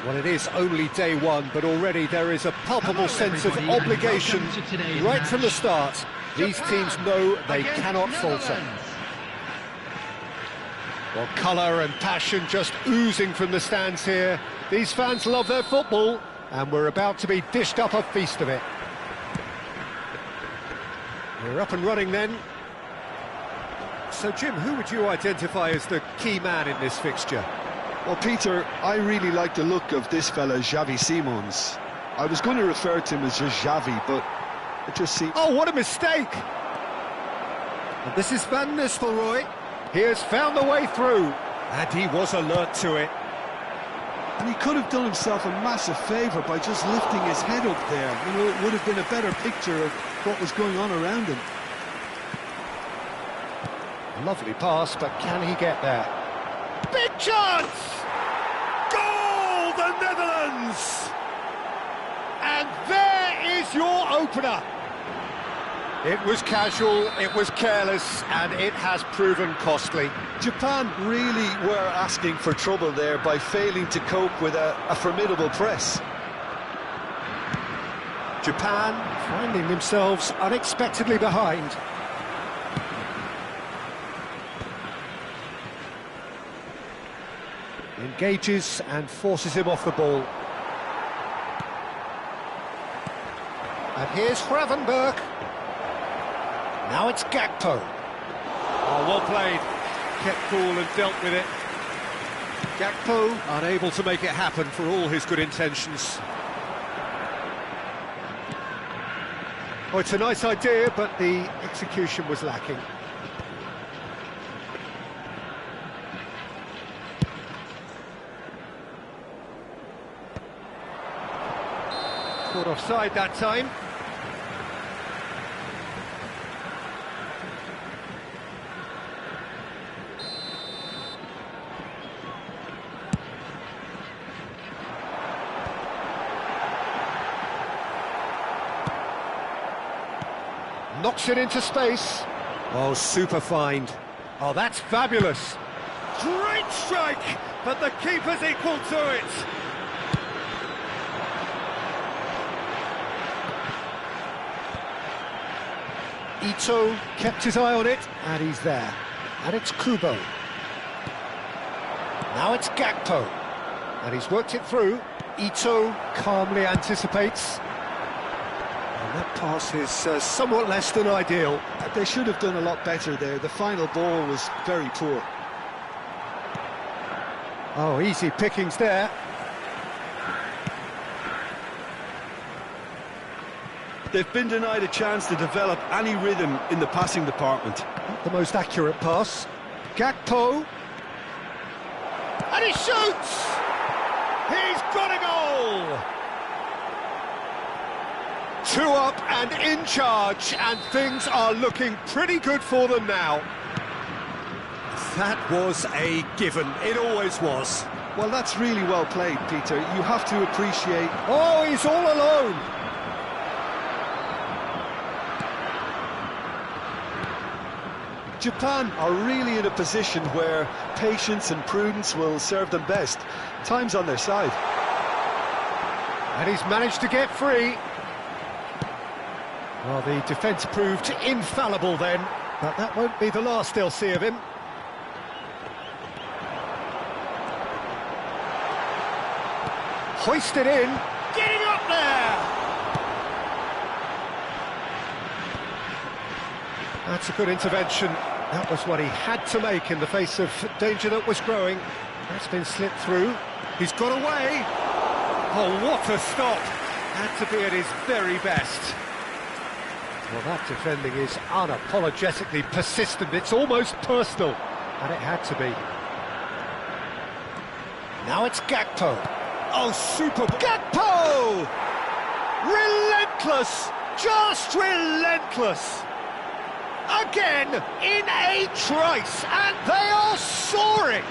Well, it is only day one, but already there is a palpable sense of everybody, and obligation welcome to today's right from the match. start. These teams know they Against cannot falter. Netherlands. Well, colour and passion just oozing from the stands here. These fans love their football, and we're about to be dished up a feast of it. We're up and running then. So, Jim, who would you identify as the key man in this fixture? Well, Peter, I really like the look of this fella, Xavi Simons. I was going to refer to him as just Xavi, but it just seems... Oh, what a mistake! And this is Van Nistelrooy. He has found the way through, and he was alert to it. And he could have done himself a massive favour by just lifting his head up there. You know, it would have been a better picture of what was going on around him. Lovely pass, but can he get there? Big chance! Goal, the Netherlands! And there is your opener. It was casual, it was careless, and it has proven costly. Japan really were asking for trouble there by failing to cope with a formidable press. Japan finding themselves unexpectedly behind. Engages and forces him off the ball. And here's Gravenberch. Now it's Gakpo. Oh, well played. Kept cool and dealt with it. Gakpo unable to make it happen for all his good intentions. Oh, it's a nice idea, but the execution was lacking. Caught offside that time. Knocks it into space. Oh, super find. Oh, that's fabulous. Great strike, but the keeper's equal to it. Ito kept his eye on it, and he's there. And it's Kubo. Now it's Gakpo. And he's worked it through. Ito calmly anticipates. And that pass is somewhat less than ideal. They should have done a lot better there. The final ball was very poor. Oh, easy pickings there. They've been denied a chance to develop any rhythm in the passing department. Not the most accurate pass. Gakpo. And he shoots! He's got a goal! 2 up and in charge, and things are looking pretty good for them now. That was a given. It always was. Well, that's really well played, Peter. You have to appreciate... Oh, he's all alone. Japan are really in a position where patience and prudence will serve them best. Time's on their side. And he's managed to get free. Well, the defence proved infallible then, but that won't be the last they'll see of him. Hoisted in, getting up there! That's a good intervention. That was what he had to make in the face of danger that was growing. That's been slipped through. He's got away. Oh, what a stop! Had to be at his very best. Well, that defending is unapologetically persistent. It's almost personal, and it had to be. Now it's Gakpo. Oh, super... Gakpo! Relentless! Just relentless! Again, in a trice, and they are soaring!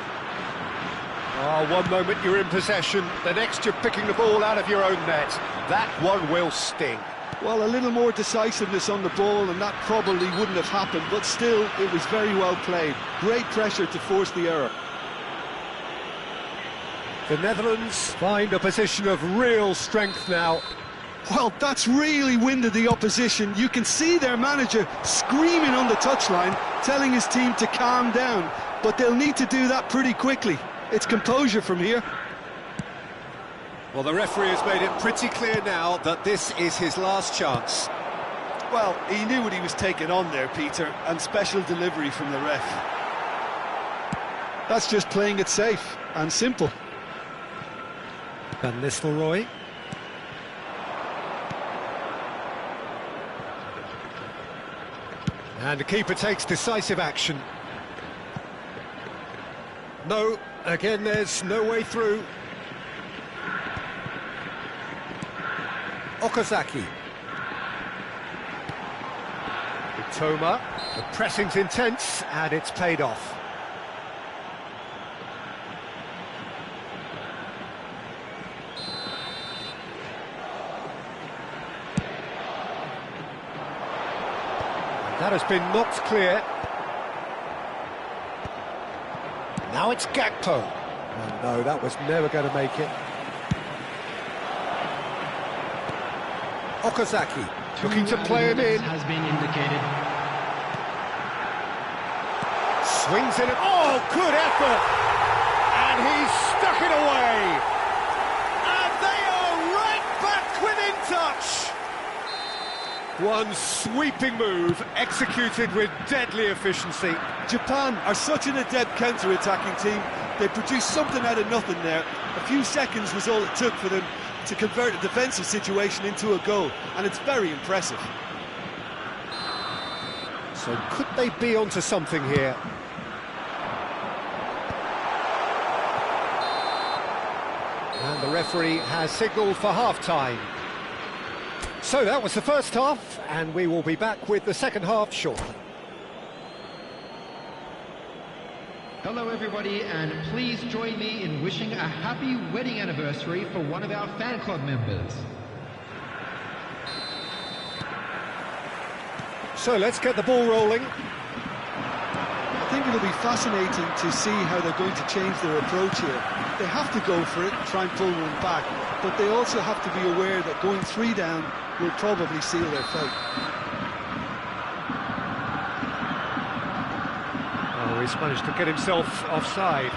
Oh, one moment you're in possession, the next you're picking the ball out of your own net. That one will sting. Well, a little more decisiveness on the ball, and that probably wouldn't have happened, but still, it was very well played. Great pressure to force the error. The Netherlands find a position of real strength now. Well, that's really winded the opposition. You can see their manager screaming on the touchline, telling his team to calm down. But they'll need to do that pretty quickly. It's composure from here. Well, the referee has made it pretty clear now that this is his last chance. Well, he knew what he was taking on there, Peter, and special delivery from the ref. That's just playing it safe and simple. Van Nistelrooy. And the keeper takes decisive action. No, again, there's no way through. Okazaki. Toma, the pressing's intense and it's paid off. That has been knocked clear. Now it's Gakpo. Oh no, that was never going to make it. Okazaki, looking to play him in. Has been indicated. Swings in it. Oh, good effort! And he's stuck it away. And they are right back within touch. One sweeping move, executed with deadly efficiency. Japan are such an adept counter-attacking team. They produced something out of nothing there. A few seconds was all it took for them to convert a defensive situation into a goal, and it's very impressive. So could they be onto something here? And the referee has signalled for half-time. So that was the first half, and we will be back with the second half shortly. Hello everybody, and please join me in wishing a happy wedding anniversary for one of our fan club members. So let's get the ball rolling. I think it'll be fascinating to see how they're going to change their approach here. They have to go for it and try and pull one back, but they also have to be aware that going 3 down will probably seal their fate. Oh, he's managed to get himself offside.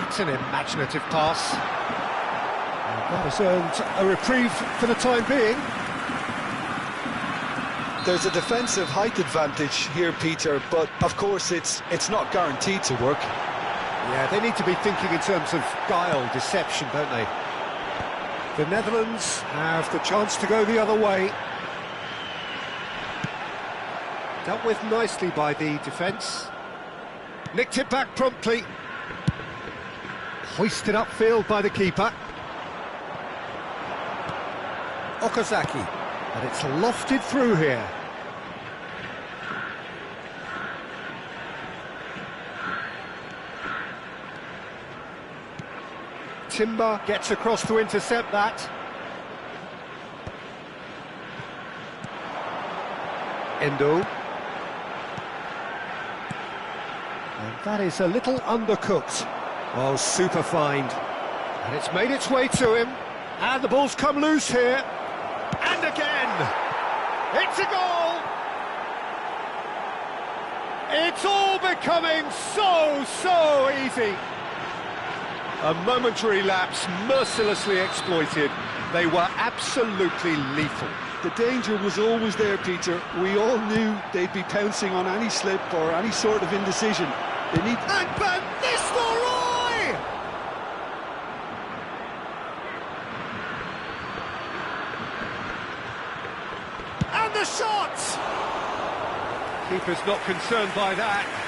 It's an imaginative pass. And that has earned a reprieve for the time being. There's a defensive height advantage here, Peter, but of course it's not guaranteed to work. Yeah, they need to be thinking in terms of guile, deception, don't they? The Netherlands have the chance to go the other way. Dealt with nicely by the defence. Nicked it back promptly. Hoisted upfield by the keeper. Okazaki. And it's lofted through here. Timber gets across to intercept that. Endo. And that is a little undercooked. Oh, super find. And it's made its way to him. And the ball's come loose here. And again! It's a goal! It's all becoming so easy. A momentary lapse, mercilessly exploited. They were absolutely lethal. The danger was always there, Peter. We all knew they'd be pouncing on any slip or any sort of indecision. They need... And Van Nistelrooy! And the shot! Keeper's not concerned by that.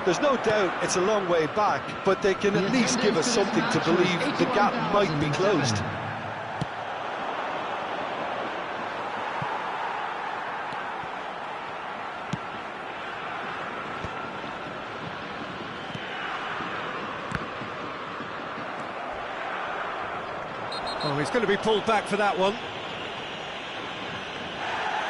There's no doubt it's a long way back, but they can at least give us something to believe the gap might be closed. Oh, he's going to be pulled back for that one.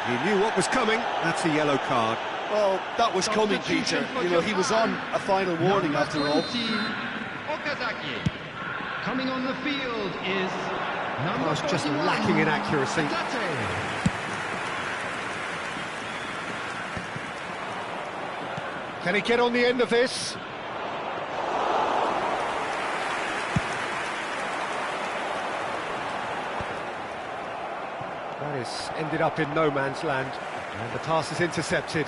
He knew what was coming. That's a yellow card. Well, that was coming, Peter. You know, he was on a final warning after all. Okazaki. Coming on the field is number Pass just 41, lacking in accuracy. Hatate. Can he get on the end of this? That is ended up in no man's land, and the pass is intercepted.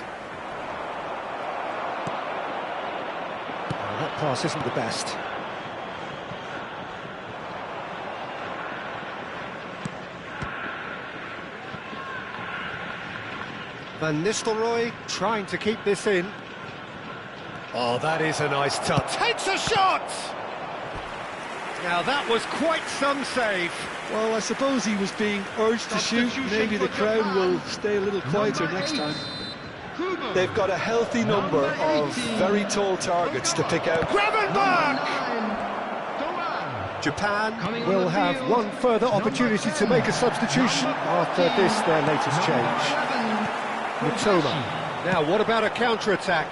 Oh, that pass isn't the best. Van Nistelrooy trying to keep this in. Oh, that is a nice touch. Takes a shot! Now that was quite some save. Well, I suppose he was being urged to shoot. Maybe the crowd will stay a little quieter next time. They've got a healthy number of very tall targets to pick out. Gravenberch! Japan will have one further opportunity to make a substitution after this, their latest change. Mitoma. Now, what about a counter-attack?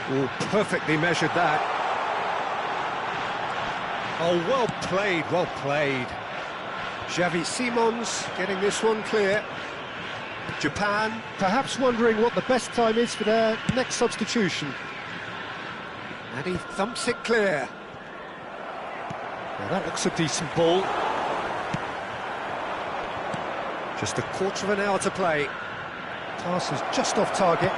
Oh, perfectly measured that. Oh, well played, well played. Xavi Simons getting this one clear. Japan perhaps wondering what the best time is for their next substitution. And he thumps it clear. Now that looks a decent ball. Just a quarter of an hour to play. Pass is just off target.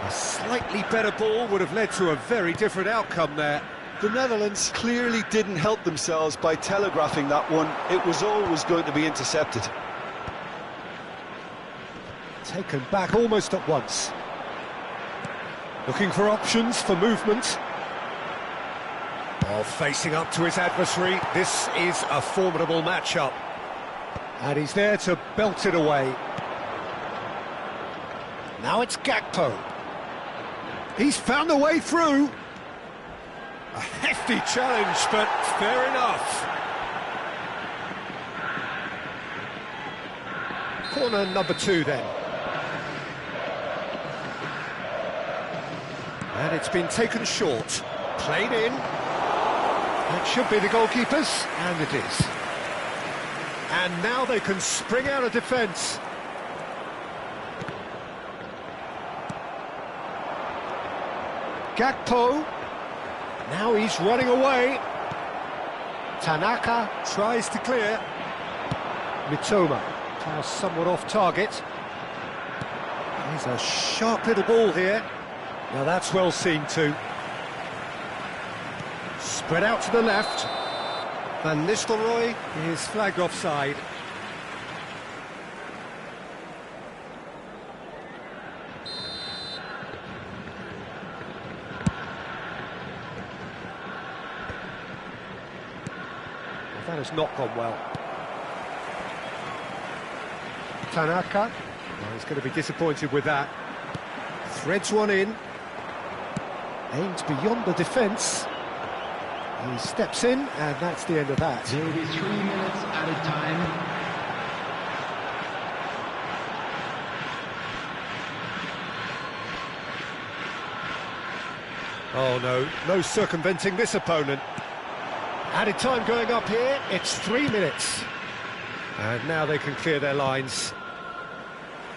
A slightly better ball would have led to a very different outcome there. The Netherlands clearly didn't help themselves by telegraphing that one. It was always going to be intercepted. Taken back almost at once. Looking for options for movement. Oh, facing up to his adversary. This is a formidable matchup. And he's there to belt it away. Now it's Gakpo. He's found a way through. A hefty challenge, but fair enough. Corner number 2 then. And it's been taken short. Played in. That should be the goalkeeper's, and it is. And now they can spring out of defence. Gakpo. Now he's running away. Tanaka tries to clear. Mitoma. Pass somewhat off target. There's a sharp little ball here. Now that's well seen too. Spread out to the left. Van Nistelrooy is flagged offside. That has not gone well. Tanaka, well, he's going to be disappointed with that. Threads one in. Aimed beyond the defence. He steps in, and that's the end of that. There will be 3 minutes added time. Oh no, no circumventing this opponent. Added time going up here, it's 3 minutes. And now they can clear their lines.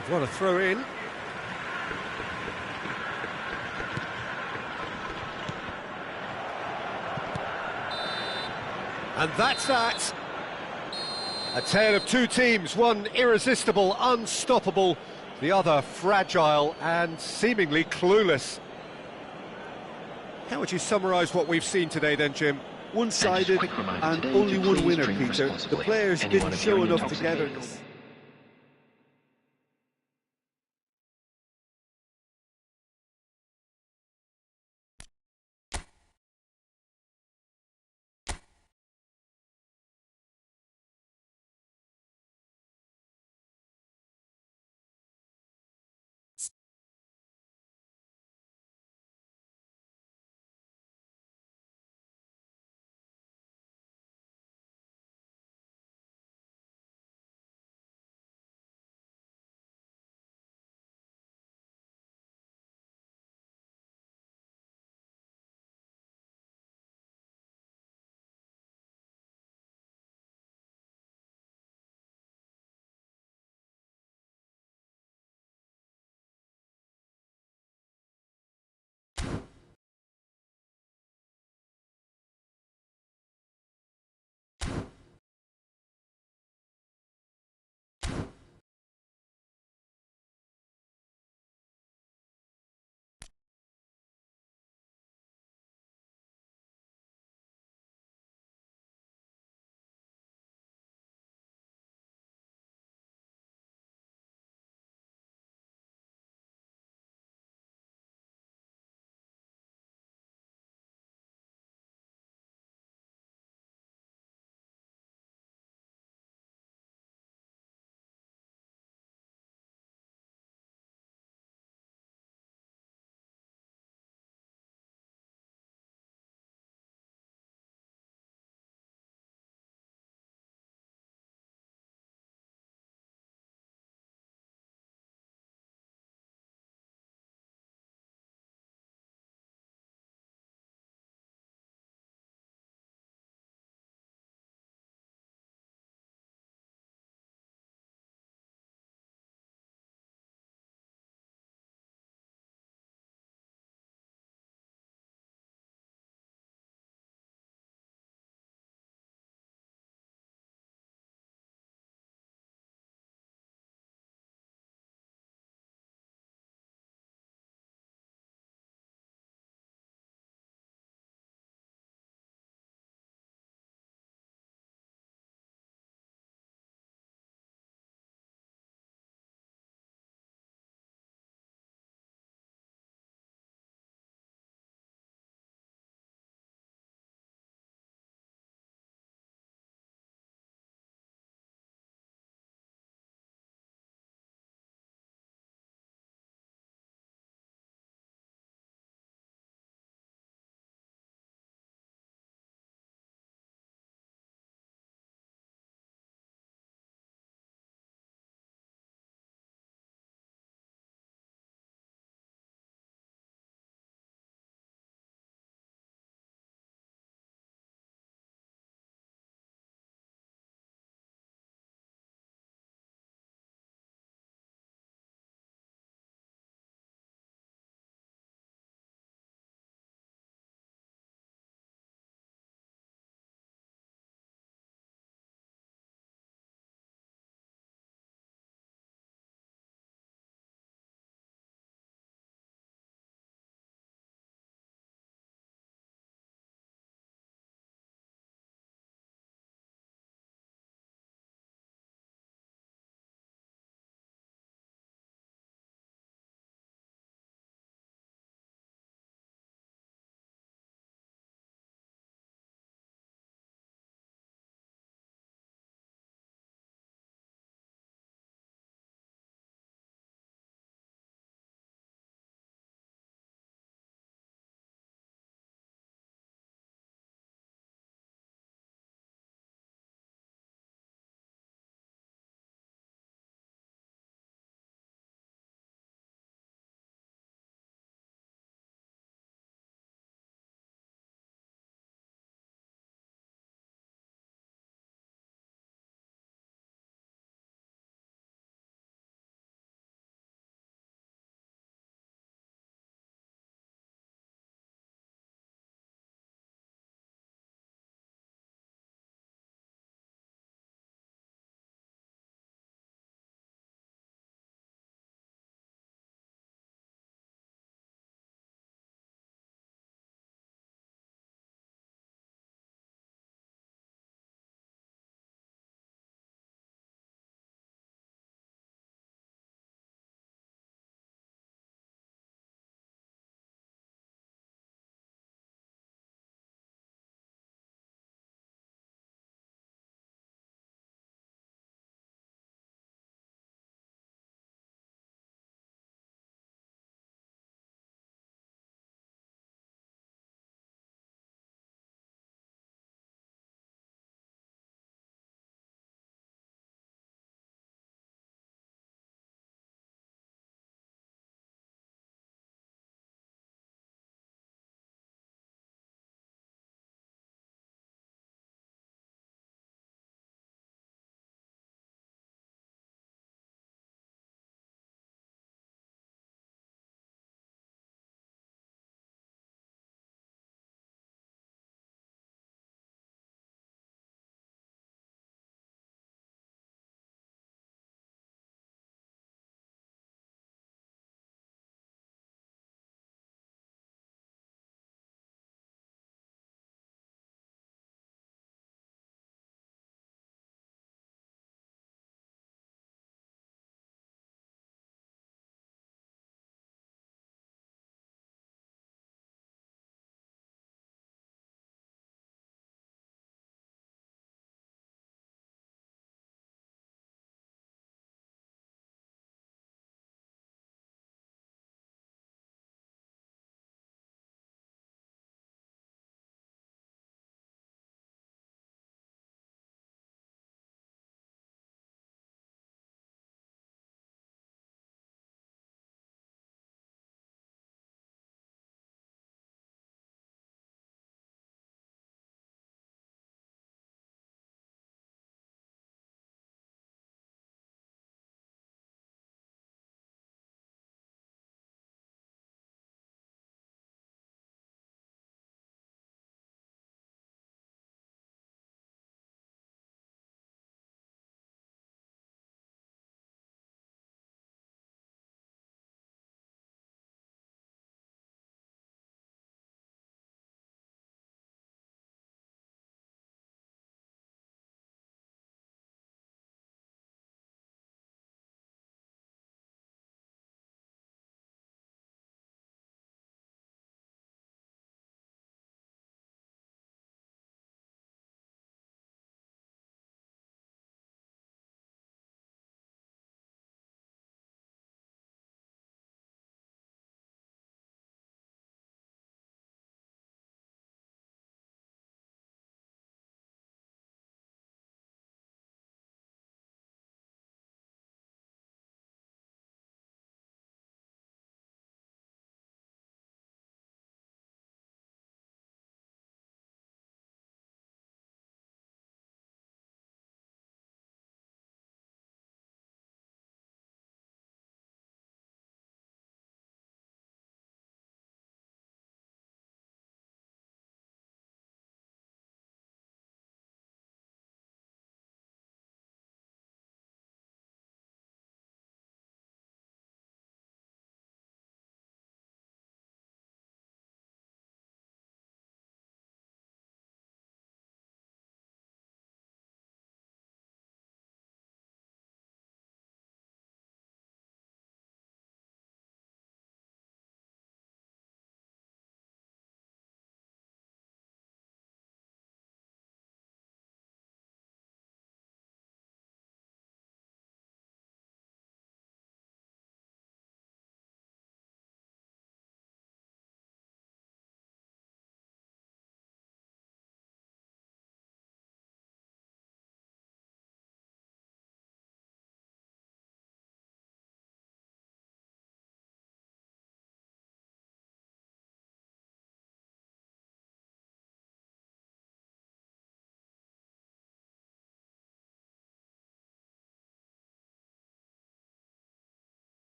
They've won a throw in. And that's that. A tale of two teams, one irresistible, unstoppable, the other fragile and seemingly clueless. How would you summarise what we've seen today then, Jim? One-sided and only one winner, Peter. The players didn't show enough togetherness.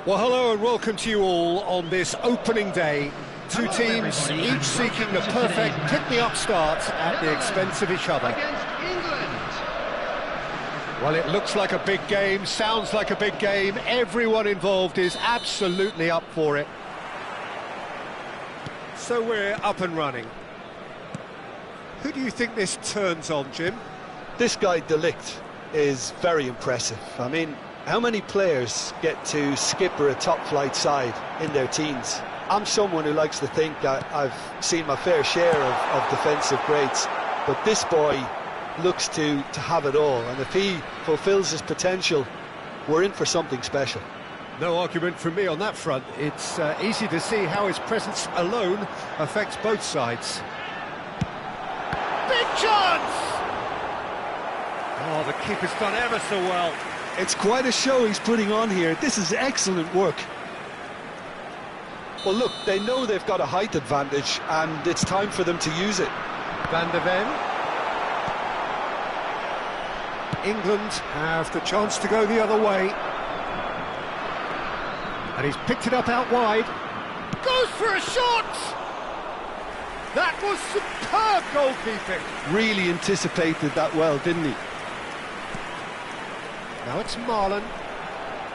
Well, hello and welcome to you all on this opening day. Two teams, each seeking the perfect pick-me-up start at the expense of each other. Against England. Well, it looks like a big game, sounds like a big game. Everyone involved is absolutely up for it. So we're up and running. Who do you think this turns on, Jim? This guy, De Ligt, is very impressive. I mean, how many players get to skipper a top-flight side in their teens? I'm someone who likes to think I've seen my fair share of defensive greats, but this boy looks to have it all, and if he fulfills his potential, we're in for something special. No argument from me on that front. It's easy to see how his presence alone affects both sides. Big chance! Oh, the keeper's done ever so well. It's quite a show he's putting on here. This is excellent work. Well, look, they know they've got a height advantage, and it's time for them to use it. Van der Ven. England have the chance to go the other way. And he's picked it up out wide. Goes for a shot! That was superb goalkeeping. Really anticipated that well, didn't he? Now it's Marlon.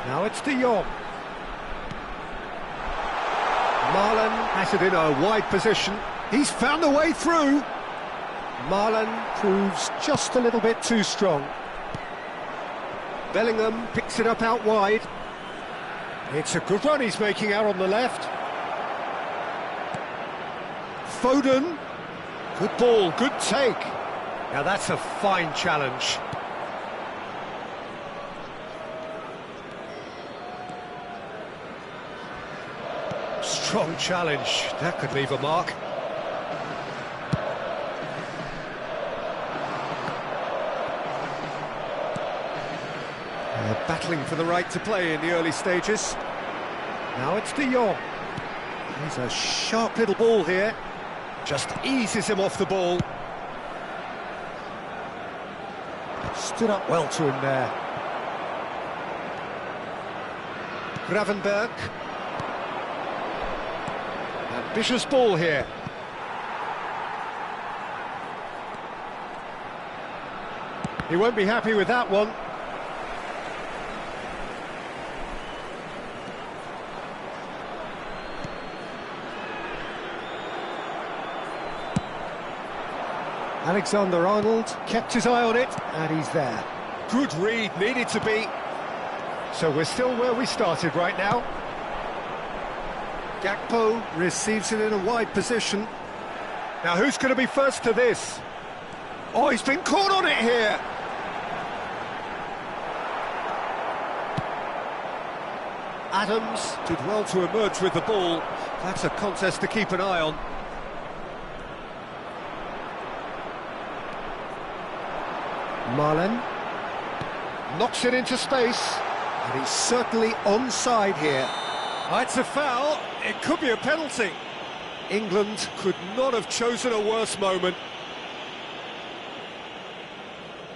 Now it's De Jong. Marlon has it in a wide position. He's found a way through. Marlon proves just a little bit too strong. Bellingham picks it up out wide. It's a good run he's making out on the left. Foden. Good ball, good take. Now that's a fine challenge. Strong challenge. That could leave a mark. Battling for the right to play in the early stages. Now it's De Jong. He's a sharp little ball here. Just eases him off the ball. Stood up well to him there. Gravenberg. Ambitious ball here. He won't be happy with that one. Alexander-Arnold kept his eye on it, and he's there. Good read, needed to be. So we're still where we started right now. Gakpo receives it in a wide position. Now who's going to be first to this? Oh, he's been caught on it here. Adams did well to emerge with the ball. That's a contest to keep an eye on. Marlon knocks it into space, and he's certainly onside here. It's a foul, it could be a penalty. England could not have chosen a worse moment.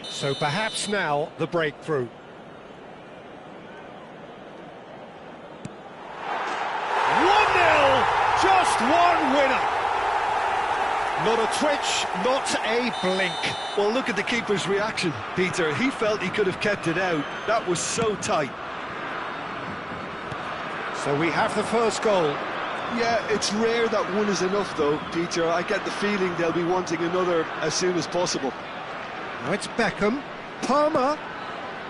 So perhaps now the breakthrough. Just one winner. Not a twitch, not a blink. Well, look at the keeper's reaction, Peter. He felt he could have kept it out. That was so tight. So we have the first goal. Yeah, it's rare that one is enough, though, Peter. I get the feeling they'll be wanting another as soon as possible. Now it's Beckham. Palmer.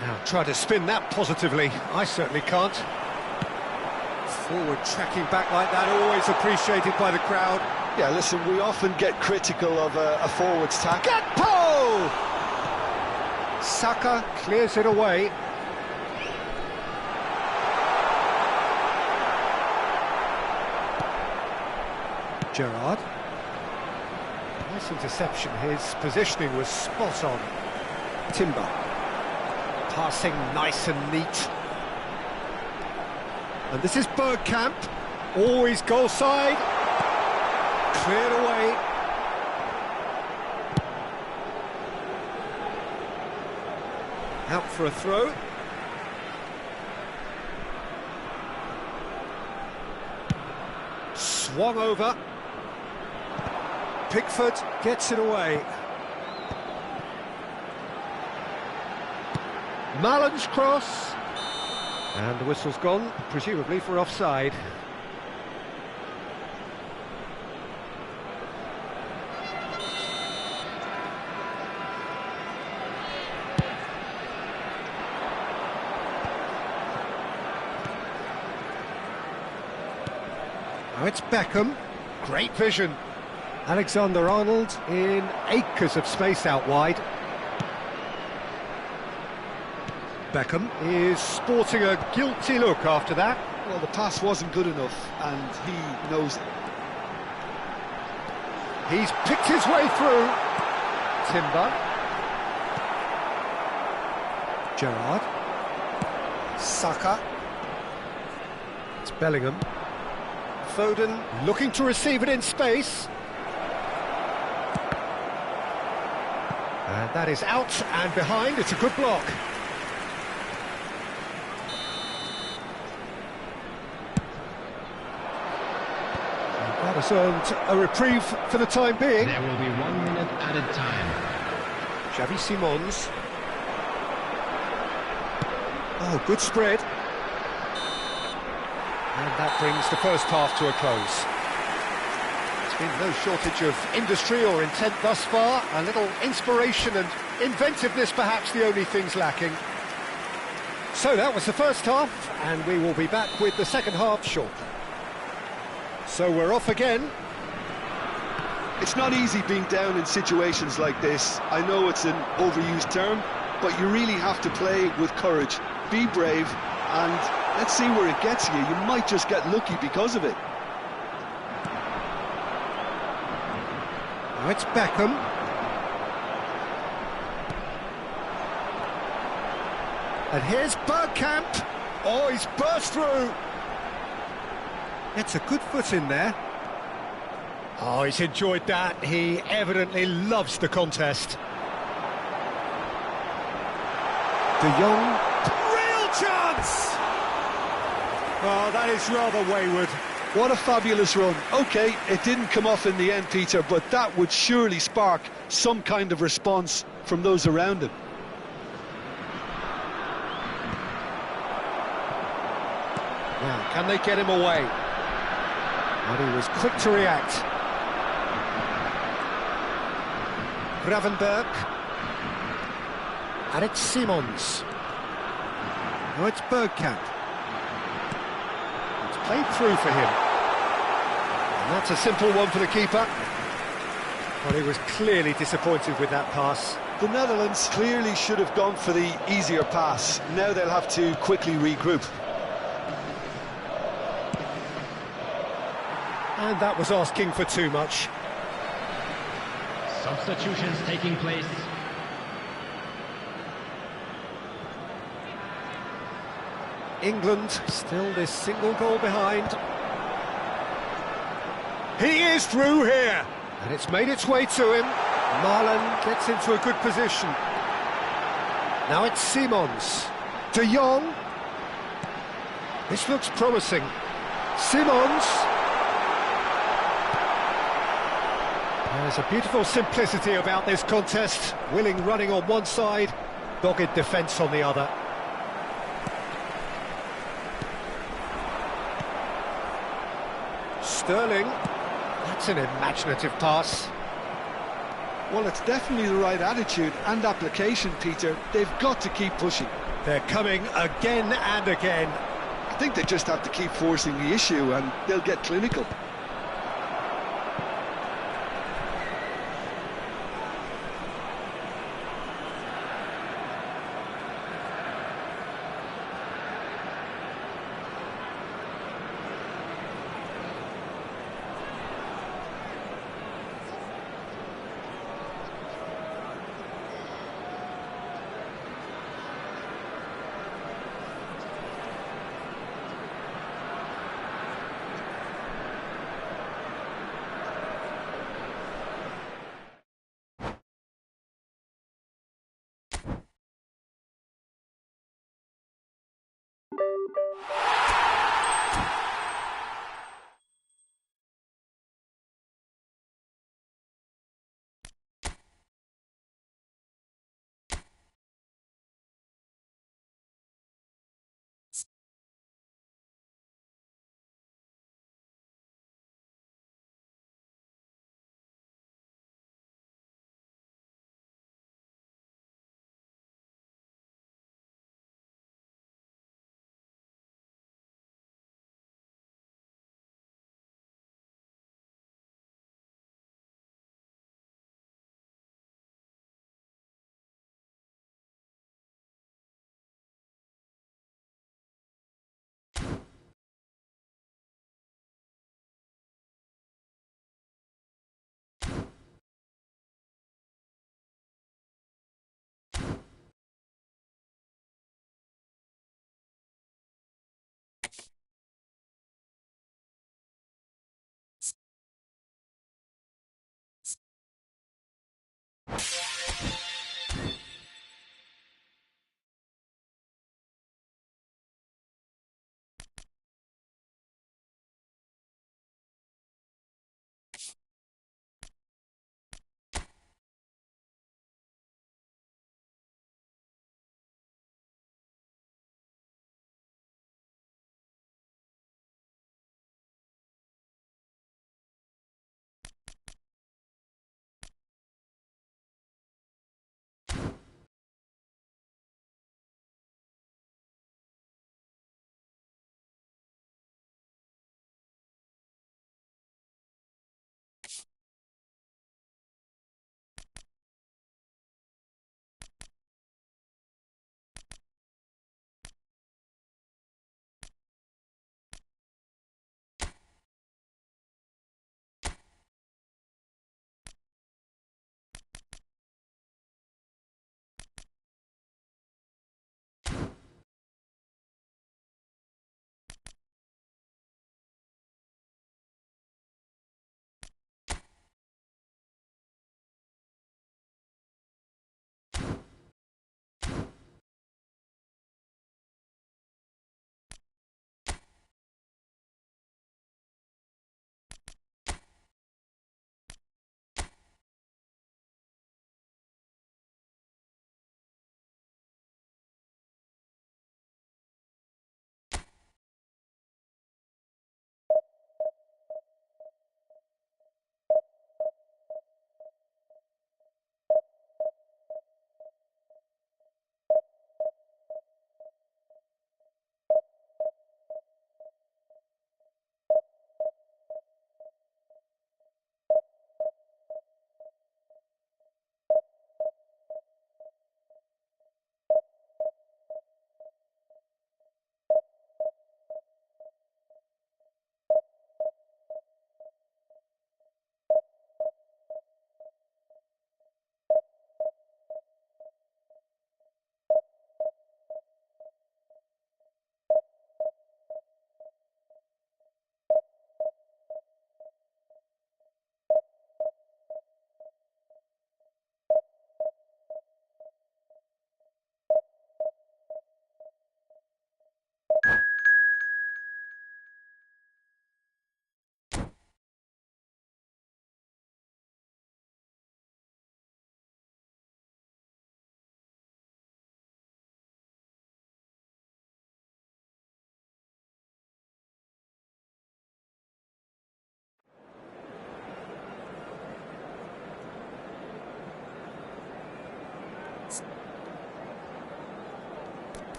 Now try to spin that positively. I certainly can't. Forward tracking back like that, always appreciated by the crowd. Yeah, listen, we often get critical of a forward's tackle. Gakpo! Saka clears it away. Gerrard. Nice interception, his positioning was spot on. Timber. Passing nice and neat. And this is Bergkamp, always goal side, cleared away. Out for a throw. Swung over. Pickford gets it away. Mallon's cross. And the whistle's gone, presumably for offside. Now it's Beckham. Great vision. Alexander-Arnold in acres of space out wide. Beckham is sporting a guilty look after that. Well, the pass wasn't good enough, and he knows it. He's picked his way through. Timber. Gerrard. Saka. It's Bellingham. Foden looking to receive it in space. And that is out and behind. It's a good block. That has earned a reprieve for the time being. There will be 1 minute added time. Xavi Simons. Oh, good spread. And that brings the first half to a close. There's been no shortage of industry or intent thus far. A little inspiration and inventiveness perhaps the only things lacking. So that was the first half, and we will be back with the second half shortly. So we're off again. It's not easy being down in situations like this. I know it's an overused term, but you really have to play with courage. Be brave, and let's see where it gets you. You might just get lucky because of it. Now it's Beckham. And here's Bergkamp. Oh, he's burst through. It's a good foot in there. Oh, he's enjoyed that. He evidently loves the contest. De Jong. Real chance! Oh, that is rather wayward. What a fabulous run. OK, it didn't come off in the end, Peter, but that would surely spark some kind of response from those around him. Well, can they get him away? And he was quick to react. Gravenberg. And it's Simons. Now it's Bergkamp. It's played through for him. And that's a simple one for the keeper. But he was clearly disappointed with that pass. The Netherlands clearly should have gone for the easier pass. Now they'll have to quickly regroup. And that was asking for too much. Substitutions taking place. England still this single goal behind. He is through here. And it's made its way to him. Marlon gets into a good position. Now it's Simons. De Jong. This looks promising. Simons. There's a beautiful simplicity about this contest. Willing running on one side, dogged defence on the other. Sterling. That's an imaginative pass. Well, it's definitely the right attitude and application, Peter. They've got to keep pushing. They're coming again and again. I think they just have to keep forcing the issue and they'll get clinical.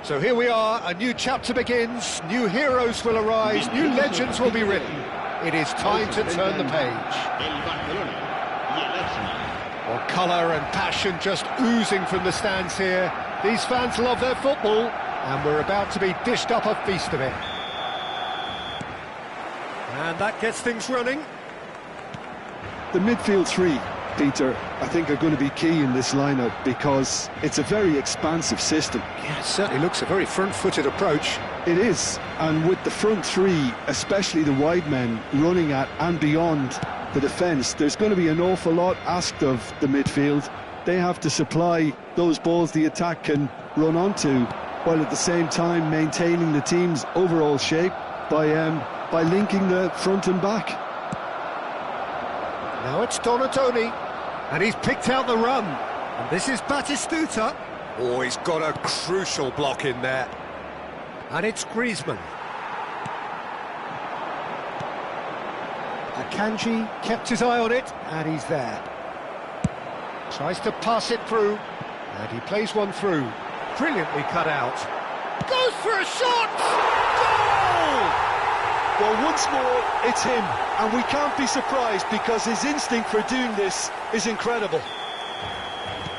So here we are, a new chapter begins, new heroes will arise, new legends will be written. It is time to turn the page. Well, colour and passion just oozing from the stands here. These fans love their football, and we're about to be dished up a feast of it. And that gets things running. The midfield three, Peter, I think are going to be key in this lineup because it's a very expansive system. Yeah, it certainly looks a very front-footed approach. It is, and with the front three, especially the wide men, running at and beyond the defence, there's going to be an awful lot asked of the midfield. They have to supply those balls the attack can run onto, while at the same time maintaining the team's overall shape by linking the front and back. Now it's Donatoni, and he's picked out the run. And this is Batistuta. Oh, he's got a crucial block in there. And it's Griezmann. Akanji kept his eye on it, and he's there. Tries to pass it through, and he plays one through. Brilliantly cut out. Goes for a shot! Goal! Well, once more, it's him, and we can't be surprised because his instinct for doing this is incredible.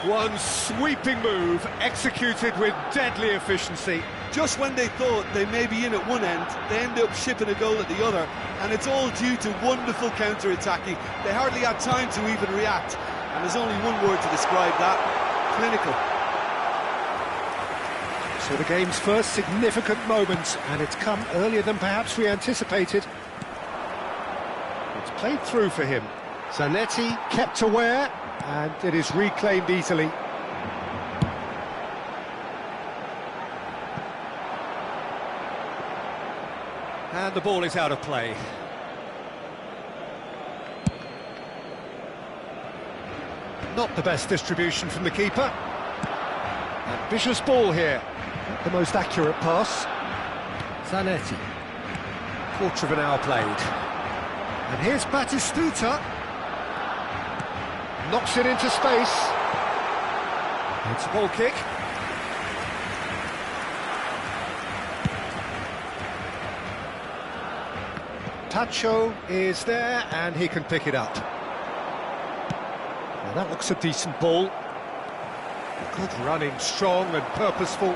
One sweeping move, executed with deadly efficiency. Just when they thought they may be in at one end, they end up shipping a goal at the other, and it's all due to wonderful counter-attacking. They hardly had time to even react, and there's only one word to describe that: clinical. So the game's first significant moment, and it's come earlier than perhaps we anticipated. It's played through for him. Zanetti kept aware, and it is reclaimed easily. And the ball is out of play. Not the best distribution from the keeper. Ambitious ball here. Not the most accurate pass. Zanetti. Quarter of an hour played. And here's Batistuta. Knocks it into space. It's a goal kick. Tacho is there, and he can pick it up. Now that looks a decent ball. Good running, strong and purposeful.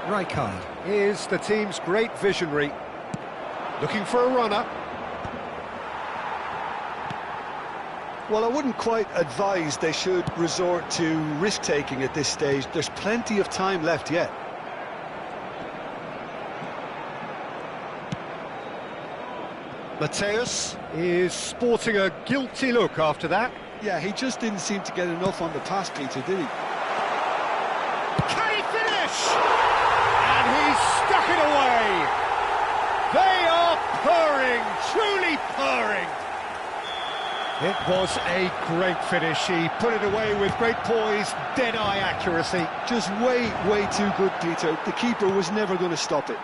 Rijkaard is the team's great visionary. Looking for a runner. Well, I wouldn't quite advise they should resort to risk-taking at this stage. There's plenty of time left yet. Mateus is sporting a guilty look after that. Yeah, he just didn't seem to get enough on the pass, Peter, did he? Can he finish? And he's stuck it away. They are purring, truly purring. It was a great finish. He put it away with great poise, dead-eye accuracy. Just way too good, Peter. The keeper was never going to stop it.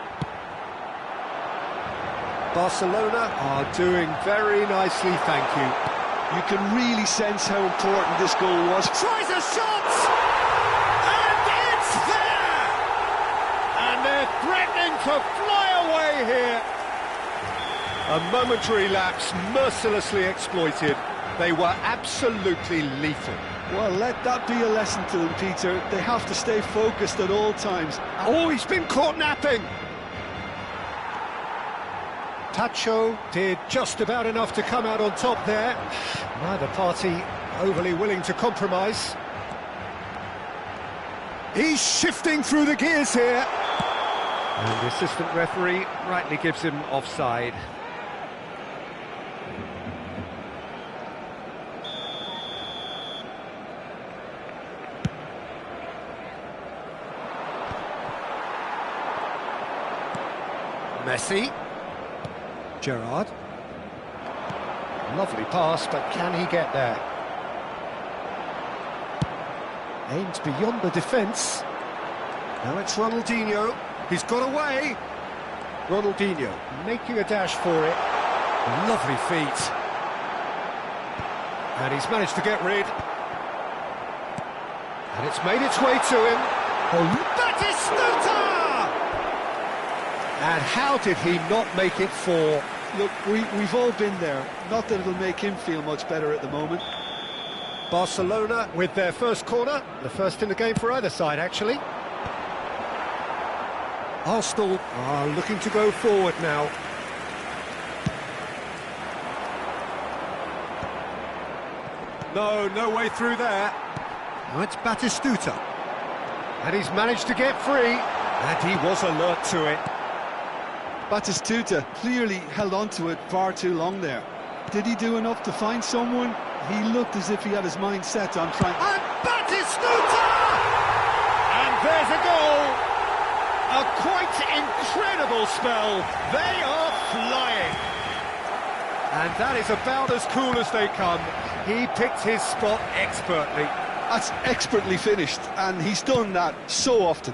Barcelona are doing very nicely, thank you. You can really sense how important this goal was. Tries a shot! And it's there! And they're threatening to fly away here. A momentary lapse, mercilessly exploited. They were absolutely lethal. Well, let that be a lesson to them, Peter. They have to stay focused at all times. Oh, he's been caught napping! Tacho did just about enough to come out on top there. Neither party overly willing to compromise. He's shifting through the gears here. And the assistant referee rightly gives him offside. Messi. Gerrard. Lovely pass, but can he get there? Aimed beyond the defence. Now it's Ronaldinho. He's got away. Ronaldinho making a dash for it. Lovely feet. And he's managed to get rid. And it's made its way to him. Oh, Batistuta! And how did he not make it 4? Look, we've all been there. Not that it'll make him feel much better at the moment. Barcelona with their first corner, the first in the game for either side, actually. Arsenal are looking to go forward now. No way through there. Now it's Batistuta. And he's managed to get free, and he was alert to it. Batistuta clearly held on to it far too long there. Did he do enough to find someone? He looked as if he had his mind set on trying... And Batistuta! And there's a goal! A quite incredible spell. They are flying. And that is about as cool as they come. He picked his spot expertly. That's expertly finished, and he's done that so often.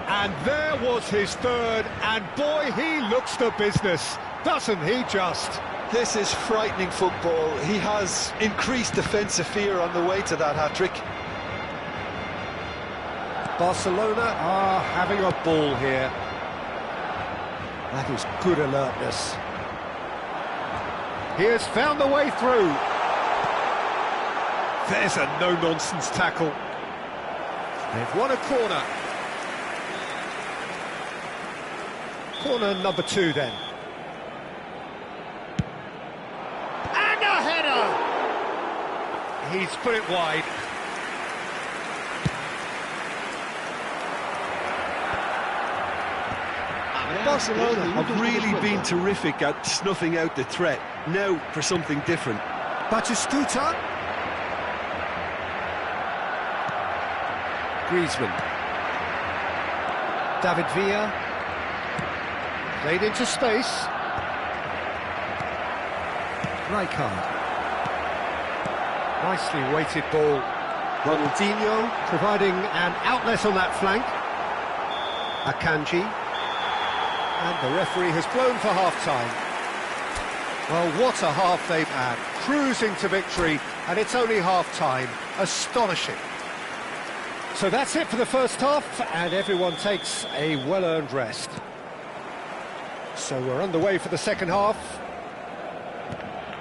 And there was his third, and boy, he looks the business, doesn't he just? This is frightening football. He has increased defensive fear on the way to that hat-trick. Barcelona are having a ball here. That is good alertness. He has found the way through. There's a no-nonsense tackle. They've won a corner. Corner number 2 then. And a header! He's put it wide. Barcelona have really been terrific at snuffing out the threat. Now for something different. Batistuta. Griezmann. David Villa. Played into space. Rijkaard. Nicely weighted ball. Ronaldinho providing an outlet on that flank. Akanji. And the referee has blown for half-time. Well, what a half they've had. Cruising to victory, and it's only half-time. Astonishing. So that's it for the first half, and everyone takes a well-earned rest. So we're underway for the second half.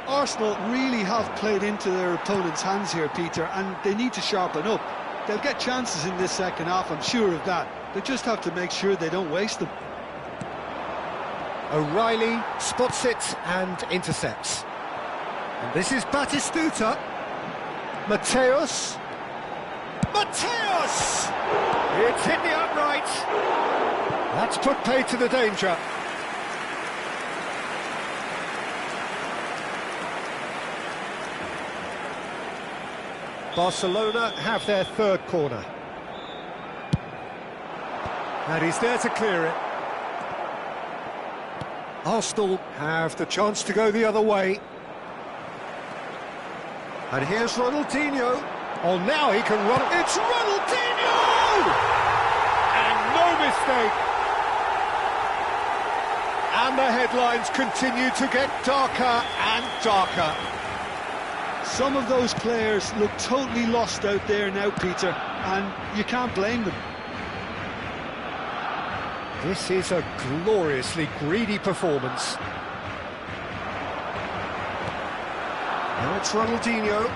Arsenal really have played into their opponent's hands here, Peter, and they need to sharpen up. They'll get chances in this second half, I'm sure of that. They just have to make sure they don't waste them. O'Reilly spots it and intercepts. And this is Batistuta. Mateus. Mateus! It's hit the upright. That's put paid to the danger. Barcelona have their third corner. And he's there to clear it. Arsenal have the chance to go the other way. And here's Ronaldinho. Oh, now he can run. It's Ronaldinho! And no mistake. And the headlines continue to get darker and darker. Some of those players look totally lost out there now, Peter, and you can't blame them. This is a gloriously greedy performance. Now it's Ronaldinho,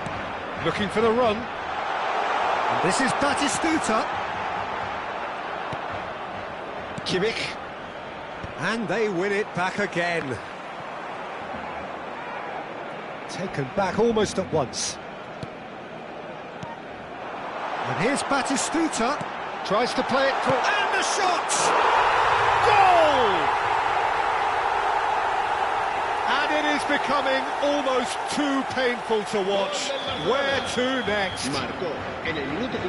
looking for the run. And this is Batistuta. Kimmich. And they win it back again. Taken back almost at once. And here's Batistuta. Tries to play it through. And the shot! Goal! And it is becoming almost too painful to watch. Where to next?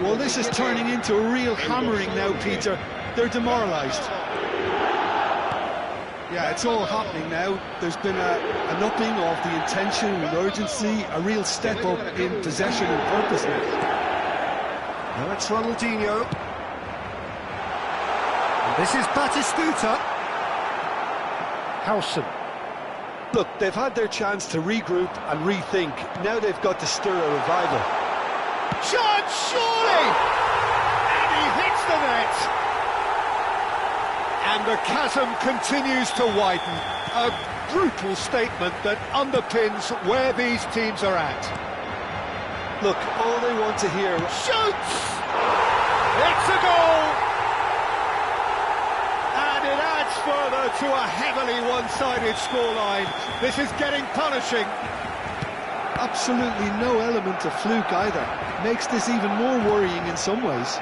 Well, this is turning into a real hammering now, Peter. They're demoralised. Yeah, it's all happening now. There's been an upping of the intention and urgency, a real step up in possession and purpose now. Now it's Ronaldinho. And this is Batistuta. Howson. Look, they've had their chance to regroup and rethink. Now they've got to stir a revival. Shot, surely! The chasm continues to widen. A brutal statement that underpins where these teams are at. Look, all they want to hear... Shoots! It's a goal! And it adds further to a heavily one-sided scoreline. This is getting punishing. Absolutely no element of fluke either. Makes this even more worrying in some ways.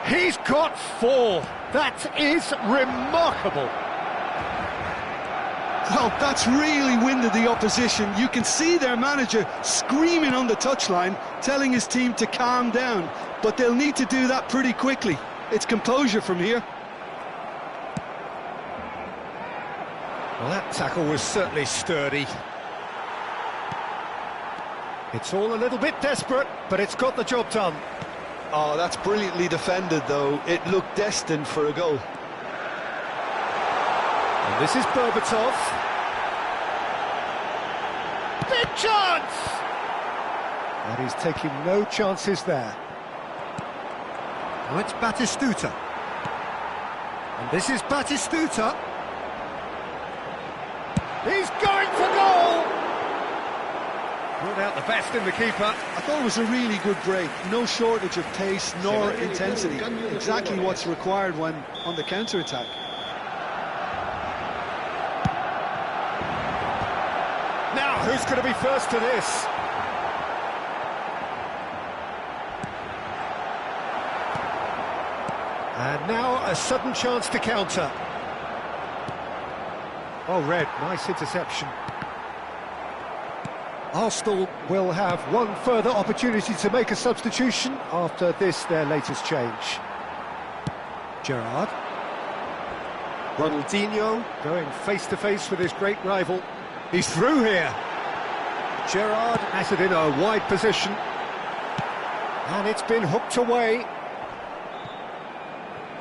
He's got 4. That is remarkable. Well, that's really winded the opposition. You can see their manager screaming on the touchline, telling his team to calm down. But they'll need to do that pretty quickly. It's composure from here. Well, that tackle was certainly sturdy. It's all a little bit desperate, but it's got the job done. Oh, that's brilliantly defended, though. It looked destined for a goal. And this is Berbatov. Big chance! And he's taking no chances there. Now it's Batistuta. And this is Batistuta. He's going for goal! Brought out the best in the keeper. I thought it was a really good break. No shortage of pace nor intensity. Exactly what's required when on the counter-attack. Now, who's going to be first to this? And now a sudden chance to counter. Oh, Red, nice interception. Arsenal will have one further opportunity to make a substitution after this, their latest change. Gerrard. Ronaldinho going face-to-face with his great rival. He's through here. Gerrard has it in a wide position. And it's been hooked away.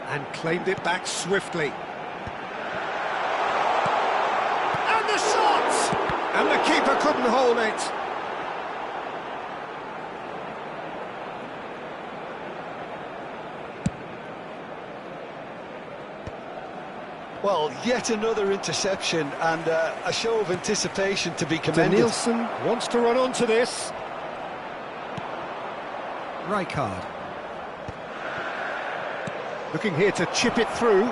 And claimed it back swiftly. And the shot! And the keeper couldn't hold it. Well, yet another interception and a show of anticipation to be commended. Nielsen wants to run onto this. Rijkaard. Looking here to chip it through.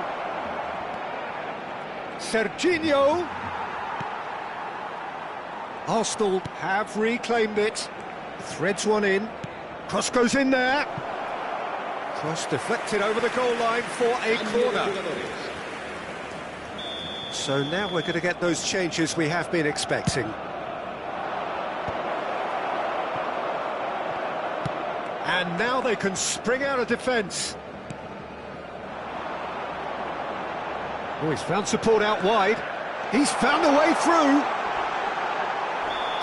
Serginho. Arsenal have reclaimed it. Threads one in. Cross goes in there. Cross deflected over the goal line for a corner. So now we're going to get those changes we have been expecting. And now they can spring out of defence. Oh, he's found support out wide. He's found a way through.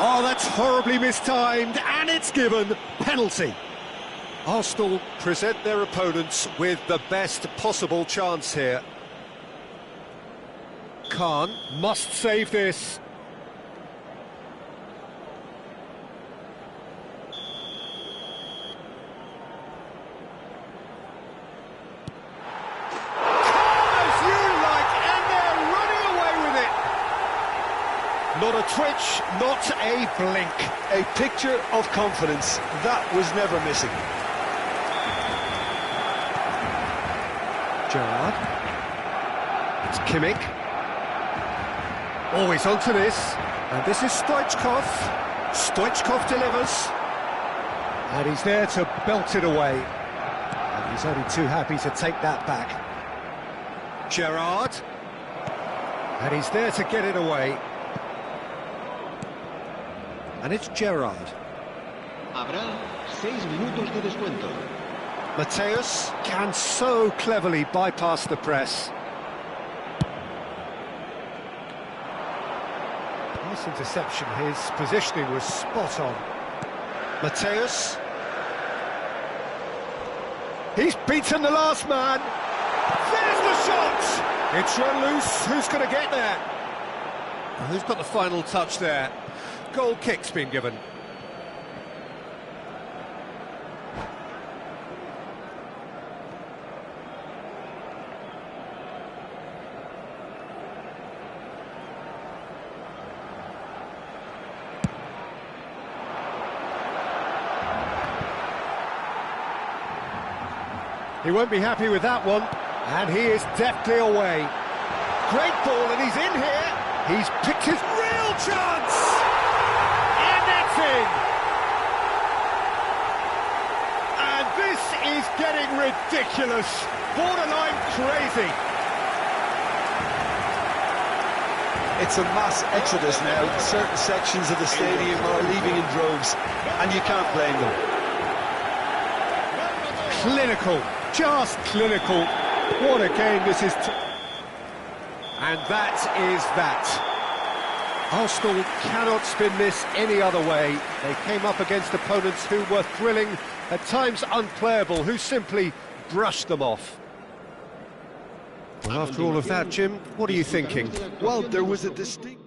Oh, that's horribly mistimed, and it's given. Penalty. Arsenal present their opponents with the best possible chance here. Khan must save this. Not a twitch, not a blink. A picture of confidence. That was never missing. Gerrard. It's Kimmich. Always onto this. And this is Stoichkov. Stoichkov delivers. And he's there to belt it away. And he's only too happy to take that back. Gerrard. And he's there to get it away. And it's Gerrard. Habrá 6 minutos de descuento. Mateus can so cleverly bypass the press. Nice interception, his positioning was spot on. Mateus. He's beaten the last man. There's the shot! It's run loose, who's going to get there? Who's got the final touch there? Goal kick's been given. He won't be happy with that one, and he is deftly away. Great ball, and he's in here. He's picked his real chance, and it's in. And this is getting ridiculous, borderline crazy. It's a mass exodus now. Certain sections of the stadium are leaving in droves, and you can't blame them. Clinical, just clinical. What a game this is. And that is that. Arsenal cannot spin this any other way. They came up against opponents who were thrilling, at times unplayable, who simply brushed them off. Well, after all of that, Jim, what are you thinking? Well, there was a distinct...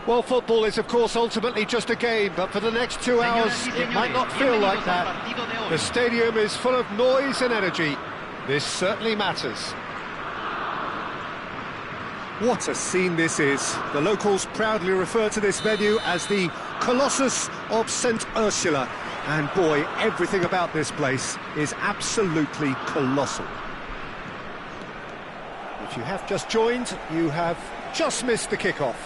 Well, football is, of course, ultimately just a game, but for the next 2 hours, it might not feel like that. The stadium is full of noise and energy. This certainly matters. What a scene this is. The locals proudly refer to this venue as the Colossus of St. Ursula. And boy, everything about this place is absolutely colossal. If you have just joined, you have just missed the kickoff.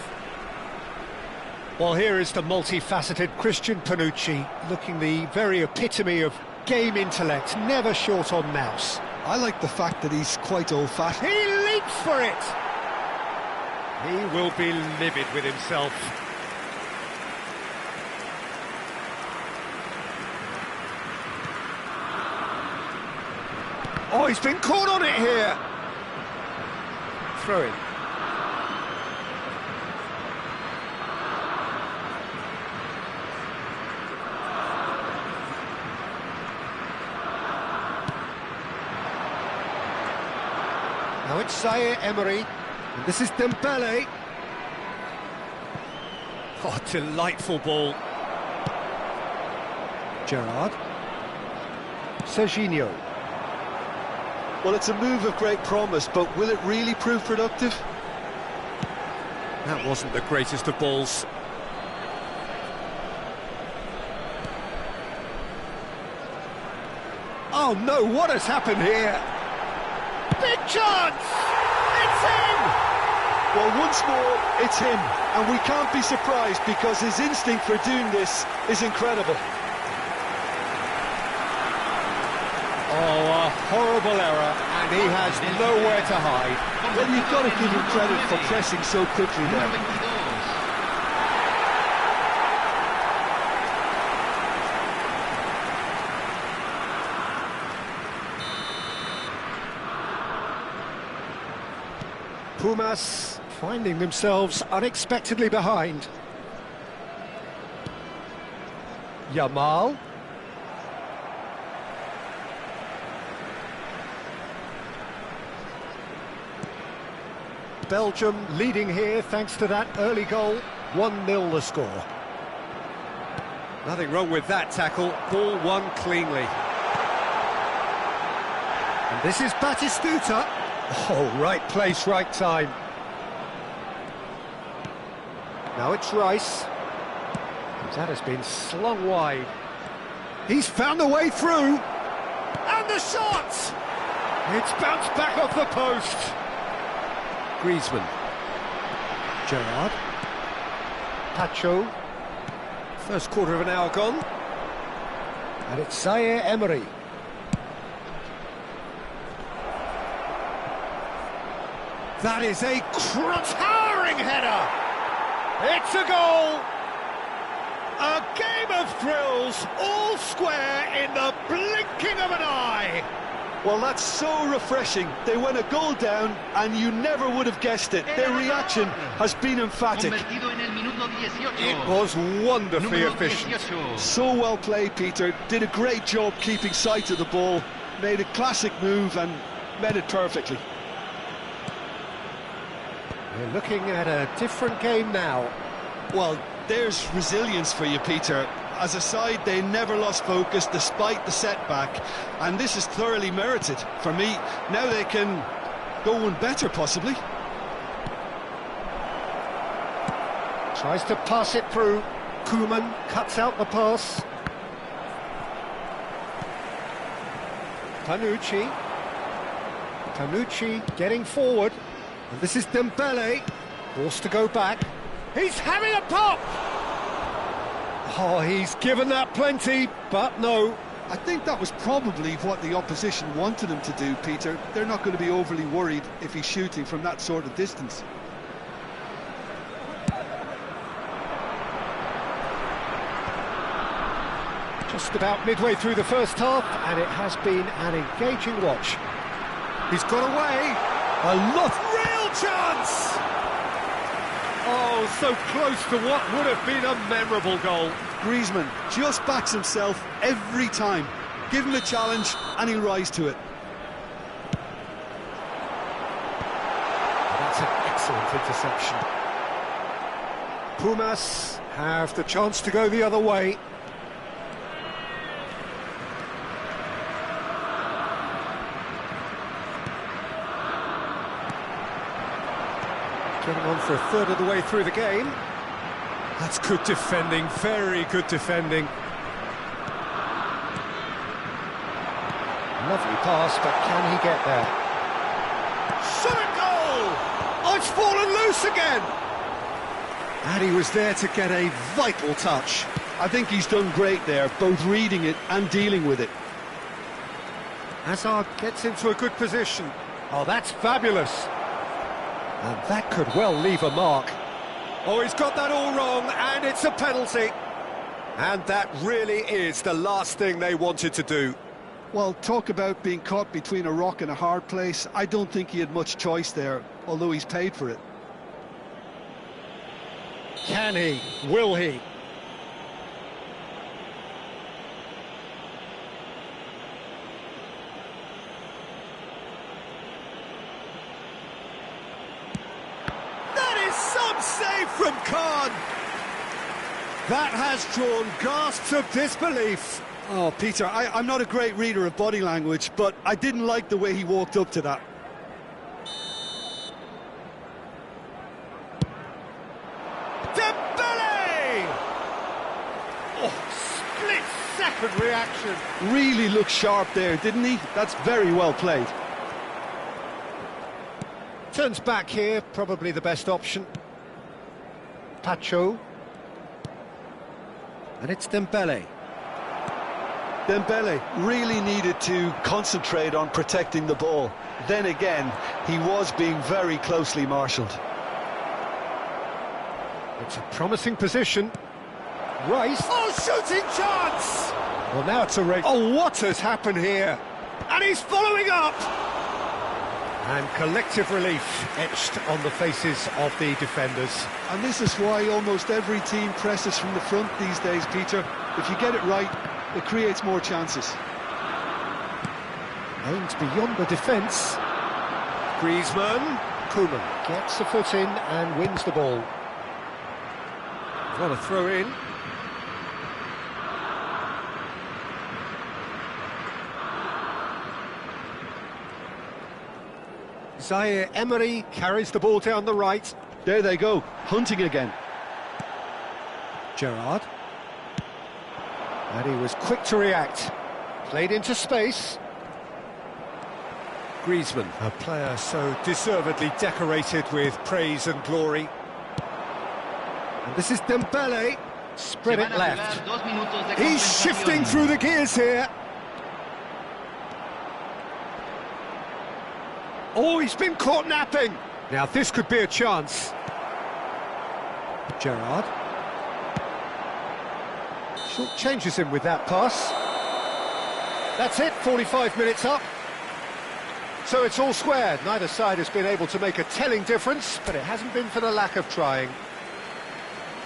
Well, here is the multifaceted Christian Panucci, looking the very epitome of game intellect, never short on mouse. I like the fact that he's quite old-fashioned. He leaps for it! He will be livid with himself. Oh, he's been caught on it here! Throw in. Now it's Zaire Emery, and this is Dembele. Oh, delightful ball. Gerrard. Serginho. Well, it's a move of great promise, but will it really prove productive? That wasn't the greatest of balls. Oh no, what has happened here? Big chance! It's him! Well, once more, it's him, and we can't be surprised because his instinct for doing this is incredible. Oh, a horrible error, and he has nowhere to hide. Well, you've got to give him credit for pressing so quickly there. Pumas finding themselves unexpectedly behind. Yamal. Belgium leading here thanks to that early goal. 1-0 the score. Nothing wrong with that tackle. Ball won cleanly. And this is Batistuta. Oh, right place, right time. Now it's Rice. That has been slung wide. He's found a way through. And the shot! It's bounced back off the post. Griezmann. Gerrard. Pacho. First quarter of an hour gone. And it's Zaire Emery. That is a towering header! It's a goal! A game of thrills, all square in the blinking of an eye! Well, that's so refreshing. They went a goal down, and you never would have guessed it. Their reaction has been emphatic. It was wonderfully efficient. So well played, Peter. Did a great job keeping sight of the ball, made a classic move and met it perfectly. We're looking at a different game now. Well, there's resilience for you, Peter. As a side, they never lost focus despite the setback, and this is thoroughly merited. For me, now they can go one better, possibly. Tries to pass it through. Koeman cuts out the pass. Panucci. Panucci getting forward. And this is Dembele, forced to go back. He's having a pop! Oh, he's given that plenty, but no. I think that was probably what the opposition wanted him to do, Peter. They're not going to be overly worried if he's shooting from that sort of distance. Just about midway through the first half, and it has been an engaging watch. He's got away. A real chance! Oh, so close to what would have been a memorable goal. Griezmann just backs himself every time. Give him a challenge and he'll rise to it. That's an excellent interception. Pumas have the chance to go the other way. Getting on for a third of the way through the game. That's good defending, very good defending. Lovely pass, but can he get there? Shot a goal! Oh, it's fallen loose again! And he was there to get a vital touch. I think he's done great there, both reading it and dealing with it. Hazard gets into a good position. Oh, that's fabulous. And that could well leave a mark. Oh, he's got that all wrong, and it's a penalty. And that really is the last thing they wanted to do. Well, talk about being caught between a rock and a hard place. I don't think he had much choice there, although he's paid for it. Can he? Will he? Save from Khan. That has drawn gasps of disbelief. Oh, Peter, I'm not a great reader of body language, but I didn't like the way he walked up to that. Dembele! Oh, split-second reaction. Really looked sharp there, didn't he? That's very well played. Turns back here, probably the best option. Pacho. And it's Dembele. Dembele really needed to concentrate on protecting the ball. Then again, he was being very closely marshalled. It's a promising position. Rice. Oh, shooting chance! Well, now it's a race. Oh, what has happened here? And he's following up! And collective relief etched on the faces of the defenders. And this is why almost every team presses from the front these days, Peter. If you get it right, it creates more chances. Aimed beyond the defence. Griezmann. Koeman gets a foot in and wins the ball. What a throw in. Zaire Emery carries the ball down the right. There they go, hunting again. Gerrard. And he was quick to react. Played into space. Griezmann, a player so deservedly decorated with praise and glory. And this is Dembele. Spread it left. He's shifting through the gears here. Oh, he's been caught napping. Now this could be a chance. Gerrard. Short changes him with that pass. That's it, 45 minutes up. So it's all square. Neither side has been able to make a telling difference, but it hasn't been for the lack of trying.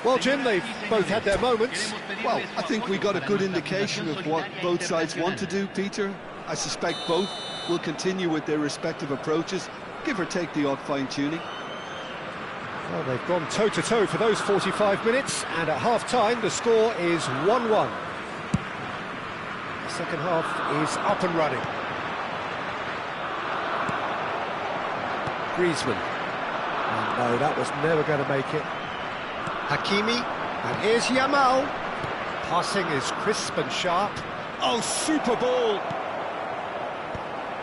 Well, Jim, they've both had their moments. Well, I think we got a good indication of what both sides want to do, Peter. I suspect both will continue with their respective approaches, give or take the odd fine-tuning. Well, they've gone toe-to-toe for those 45 minutes, and at half-time the score is 1-1. The second half is up and running. Griezmann. Oh, no, that was never going to make it. Hakimi, and here's Yamal. Passing is crisp and sharp. Oh, super ball!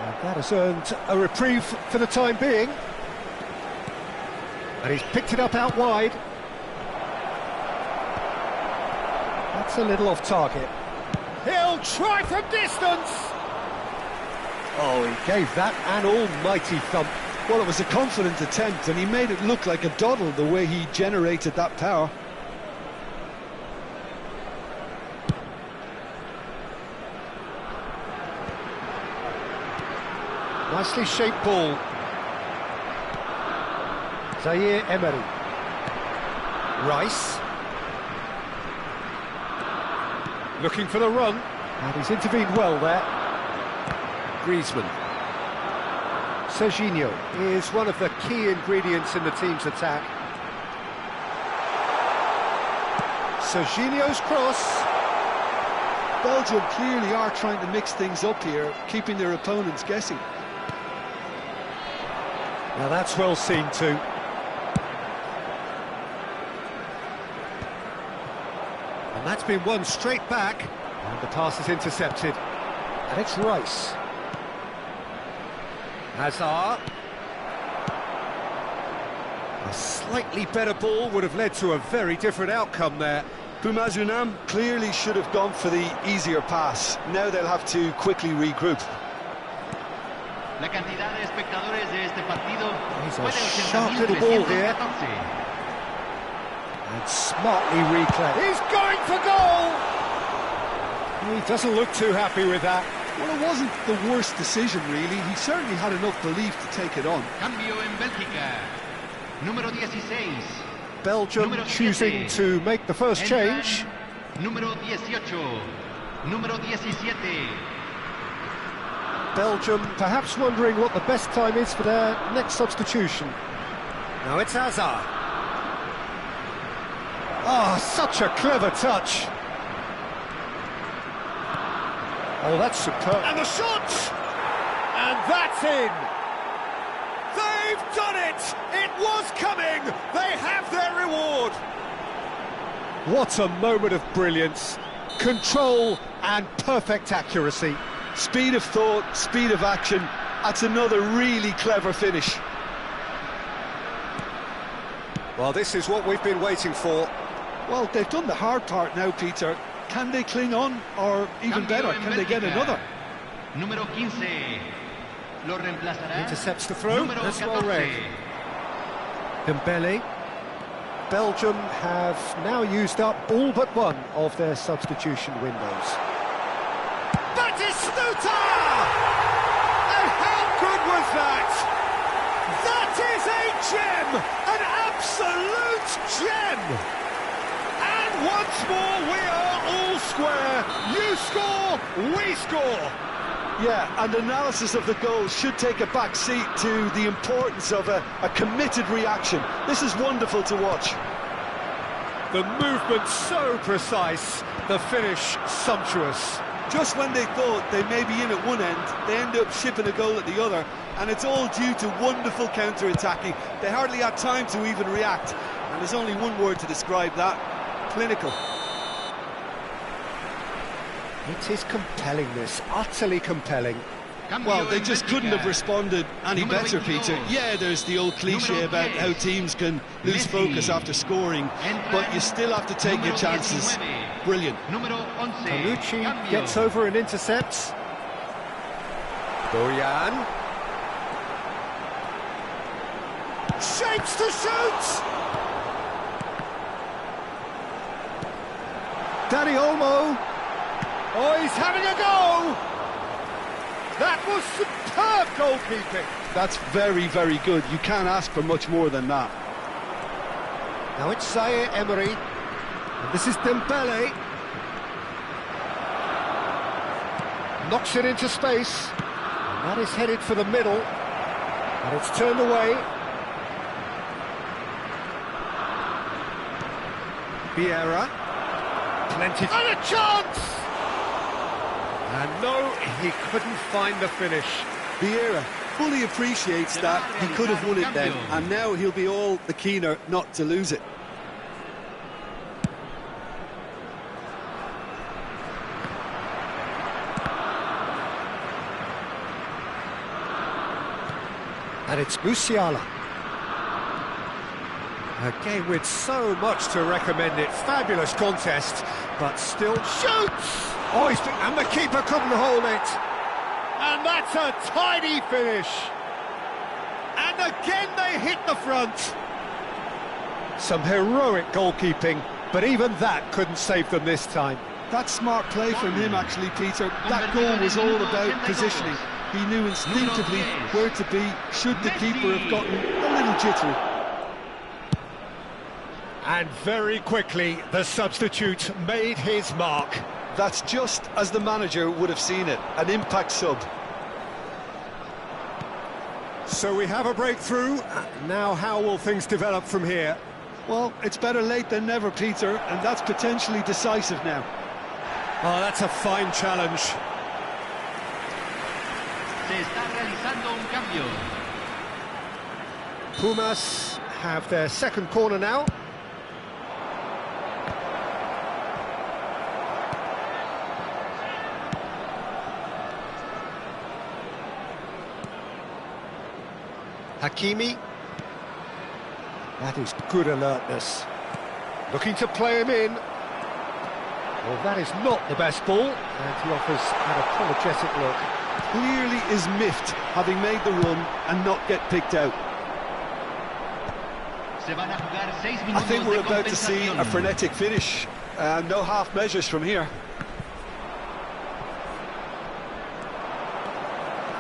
And that has earned a reprieve for the time being. And he's picked it up out wide. That's a little off target. He'll try from distance! Oh, he gave that an almighty thump. Well, it was a confident attempt, and he made it look like a doddle the way he generated that power. Nicely shaped ball. Zaire Emery. Rice. Looking for the run. And he's intervened well there. Griezmann. Serginho is one of the key ingredients in the team's attack. Serginho's cross. Belgium clearly are trying to mix things up here, keeping their opponents guessing. Now that's well seen too. And that's been won straight back. And the pass is intercepted. And it's Rice. Hazard. A slightly better ball would have led to a very different outcome there. Bumazunam clearly should have gone for the easier pass. Now they'll have to quickly regroup. La cantidad de espectadores de este partido He's fue a de sharp little ball here. 80.314. And smartly reclaimed. He's going for goal! He doesn't look too happy with that. Well, it wasn't the worst decision, really. He certainly had enough belief to take it on. Cambio en Bélgica. Número 16. Belgium Número choosing 7. to make the first Entran change. Número 18. Número 17. Belgium perhaps wondering what the best time is for their next substitution. Now it's Hazard. Oh, such a clever touch. Oh, that's superb. And the shot! And that's in! They've done it! It was coming! They have their reward! What a moment of brilliance. Control and perfect accuracy. Speed of thought, speed of action. That's another really clever finish. Well, this is what we've been waiting for. Well, they've done the hard part now, Peter. Can they cling on, or even Cambio better, en can they get Bélgica. another? Número 15. Lo reemplazará. Intercepts the throw. Número That's 14. well read. Dembele. Belgium have now used up all but one of their substitution windows. Batistuta! And how good was that? That is a gem! An absolute gem! And once more we are all square. You score, we score. Yeah, and analysis of the goal should take a back seat to the importance of a committed reaction. This is wonderful to watch. The movement so precise, the finish sumptuous. Just when they thought they may be in at one end, they end up shipping a goal at the other, and it's all due to wonderful counter-attacking. They hardly had time to even react, and there's only one word to describe that: clinical. It is compelling, this, utterly compelling. Cambio Well, they en just couldn't Bélgica. have responded any Número better, 22. Peter. Yeah, there's the old cliche Número about 10. how teams can lose Messi. focus after scoring, Entra but you still have to take your número chances. 19. Brilliant. Número 11. Panucci Cambio. gets over and intercepts. Boyan. Shapes to shoot! Danny Olmo. Oh, he's having a go! That was superb goalkeeping. That's very, very good. You can't ask for much more than that. Now it's Zaire Emery. And this is Dembele. Knocks it into space. And that is headed for the middle. And it's turned away. Vieira. Plenty. And a chance! And no, he couldn't find the finish. Vieira fully appreciates that he could have won it then, and now he'll be all the keener not to lose it. And it's Musiala. A game with so much to recommend it. Fabulous contest, but still shoots! Oh, and the keeper couldn't hold it. And that's a tidy finish. And again they hit the front. Some heroic goalkeeping, but even that couldn't save them this time. That's smart play from him, actually, Peter. That goal was all about positioning. He knew instinctively where to be, should the keeper have gotten a little jittery. And very quickly, the substitute made his mark. That's just as the manager would have seen it, an impact sub. So we have a breakthrough. Now how will things develop from here? Well, it's better late than never, Peter, and that's potentially decisive now. Oh, that's a fine challenge. Se está realizando un cambio. Pumas have their second corner now. Hakimi. That is good alertness. Looking to play him in. Well, that is not the best ball, and he offers an apologetic look. Clearly is miffed, having made the run and not get picked out. I think we're about to see a frenetic finish. No half measures from here.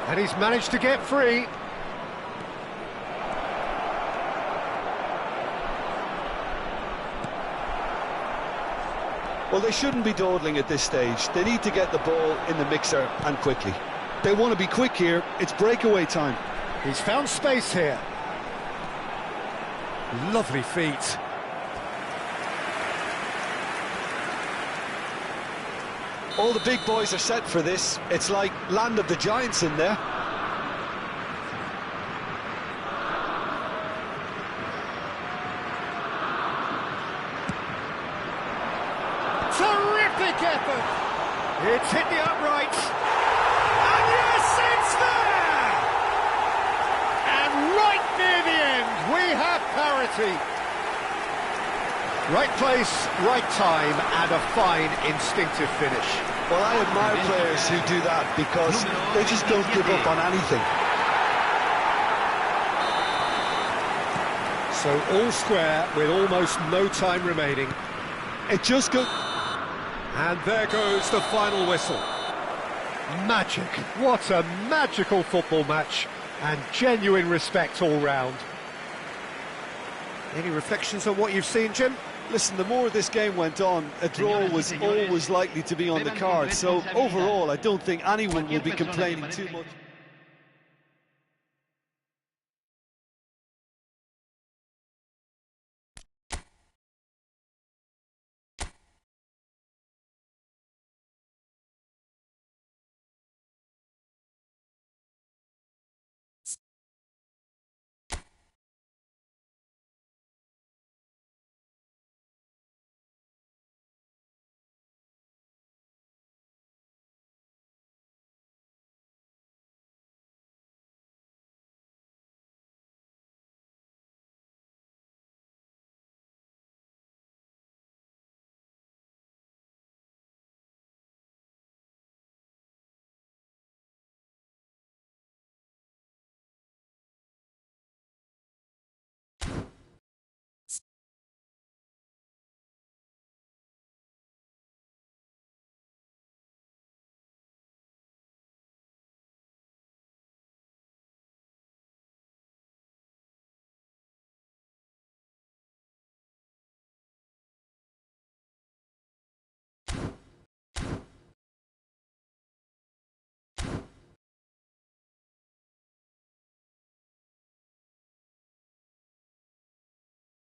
And he's managed to get free. Well, they shouldn't be dawdling at this stage. They need to get the ball in the mixer, and quickly. They want to be quick here. It's breakaway time. He's found space here. Lovely feet. All the big boys are set for this. It's like land of the giants in there. Terrific effort! It's hit the uprights. And yes, it's there! And right near the end, we have parity. Right place, right time, and a fine instinctive finish. Well, I admire players who do that because they just don't give up on anything. So all square with almost no time remaining. It just goes... And there goes the final whistle. Magic. What a magical football match, and genuine respect all round. Any reflections on what you've seen, Jim? Listen, the more this game went on, a draw was always likely to be on the card. So overall, I don't think anyone will be complaining too much.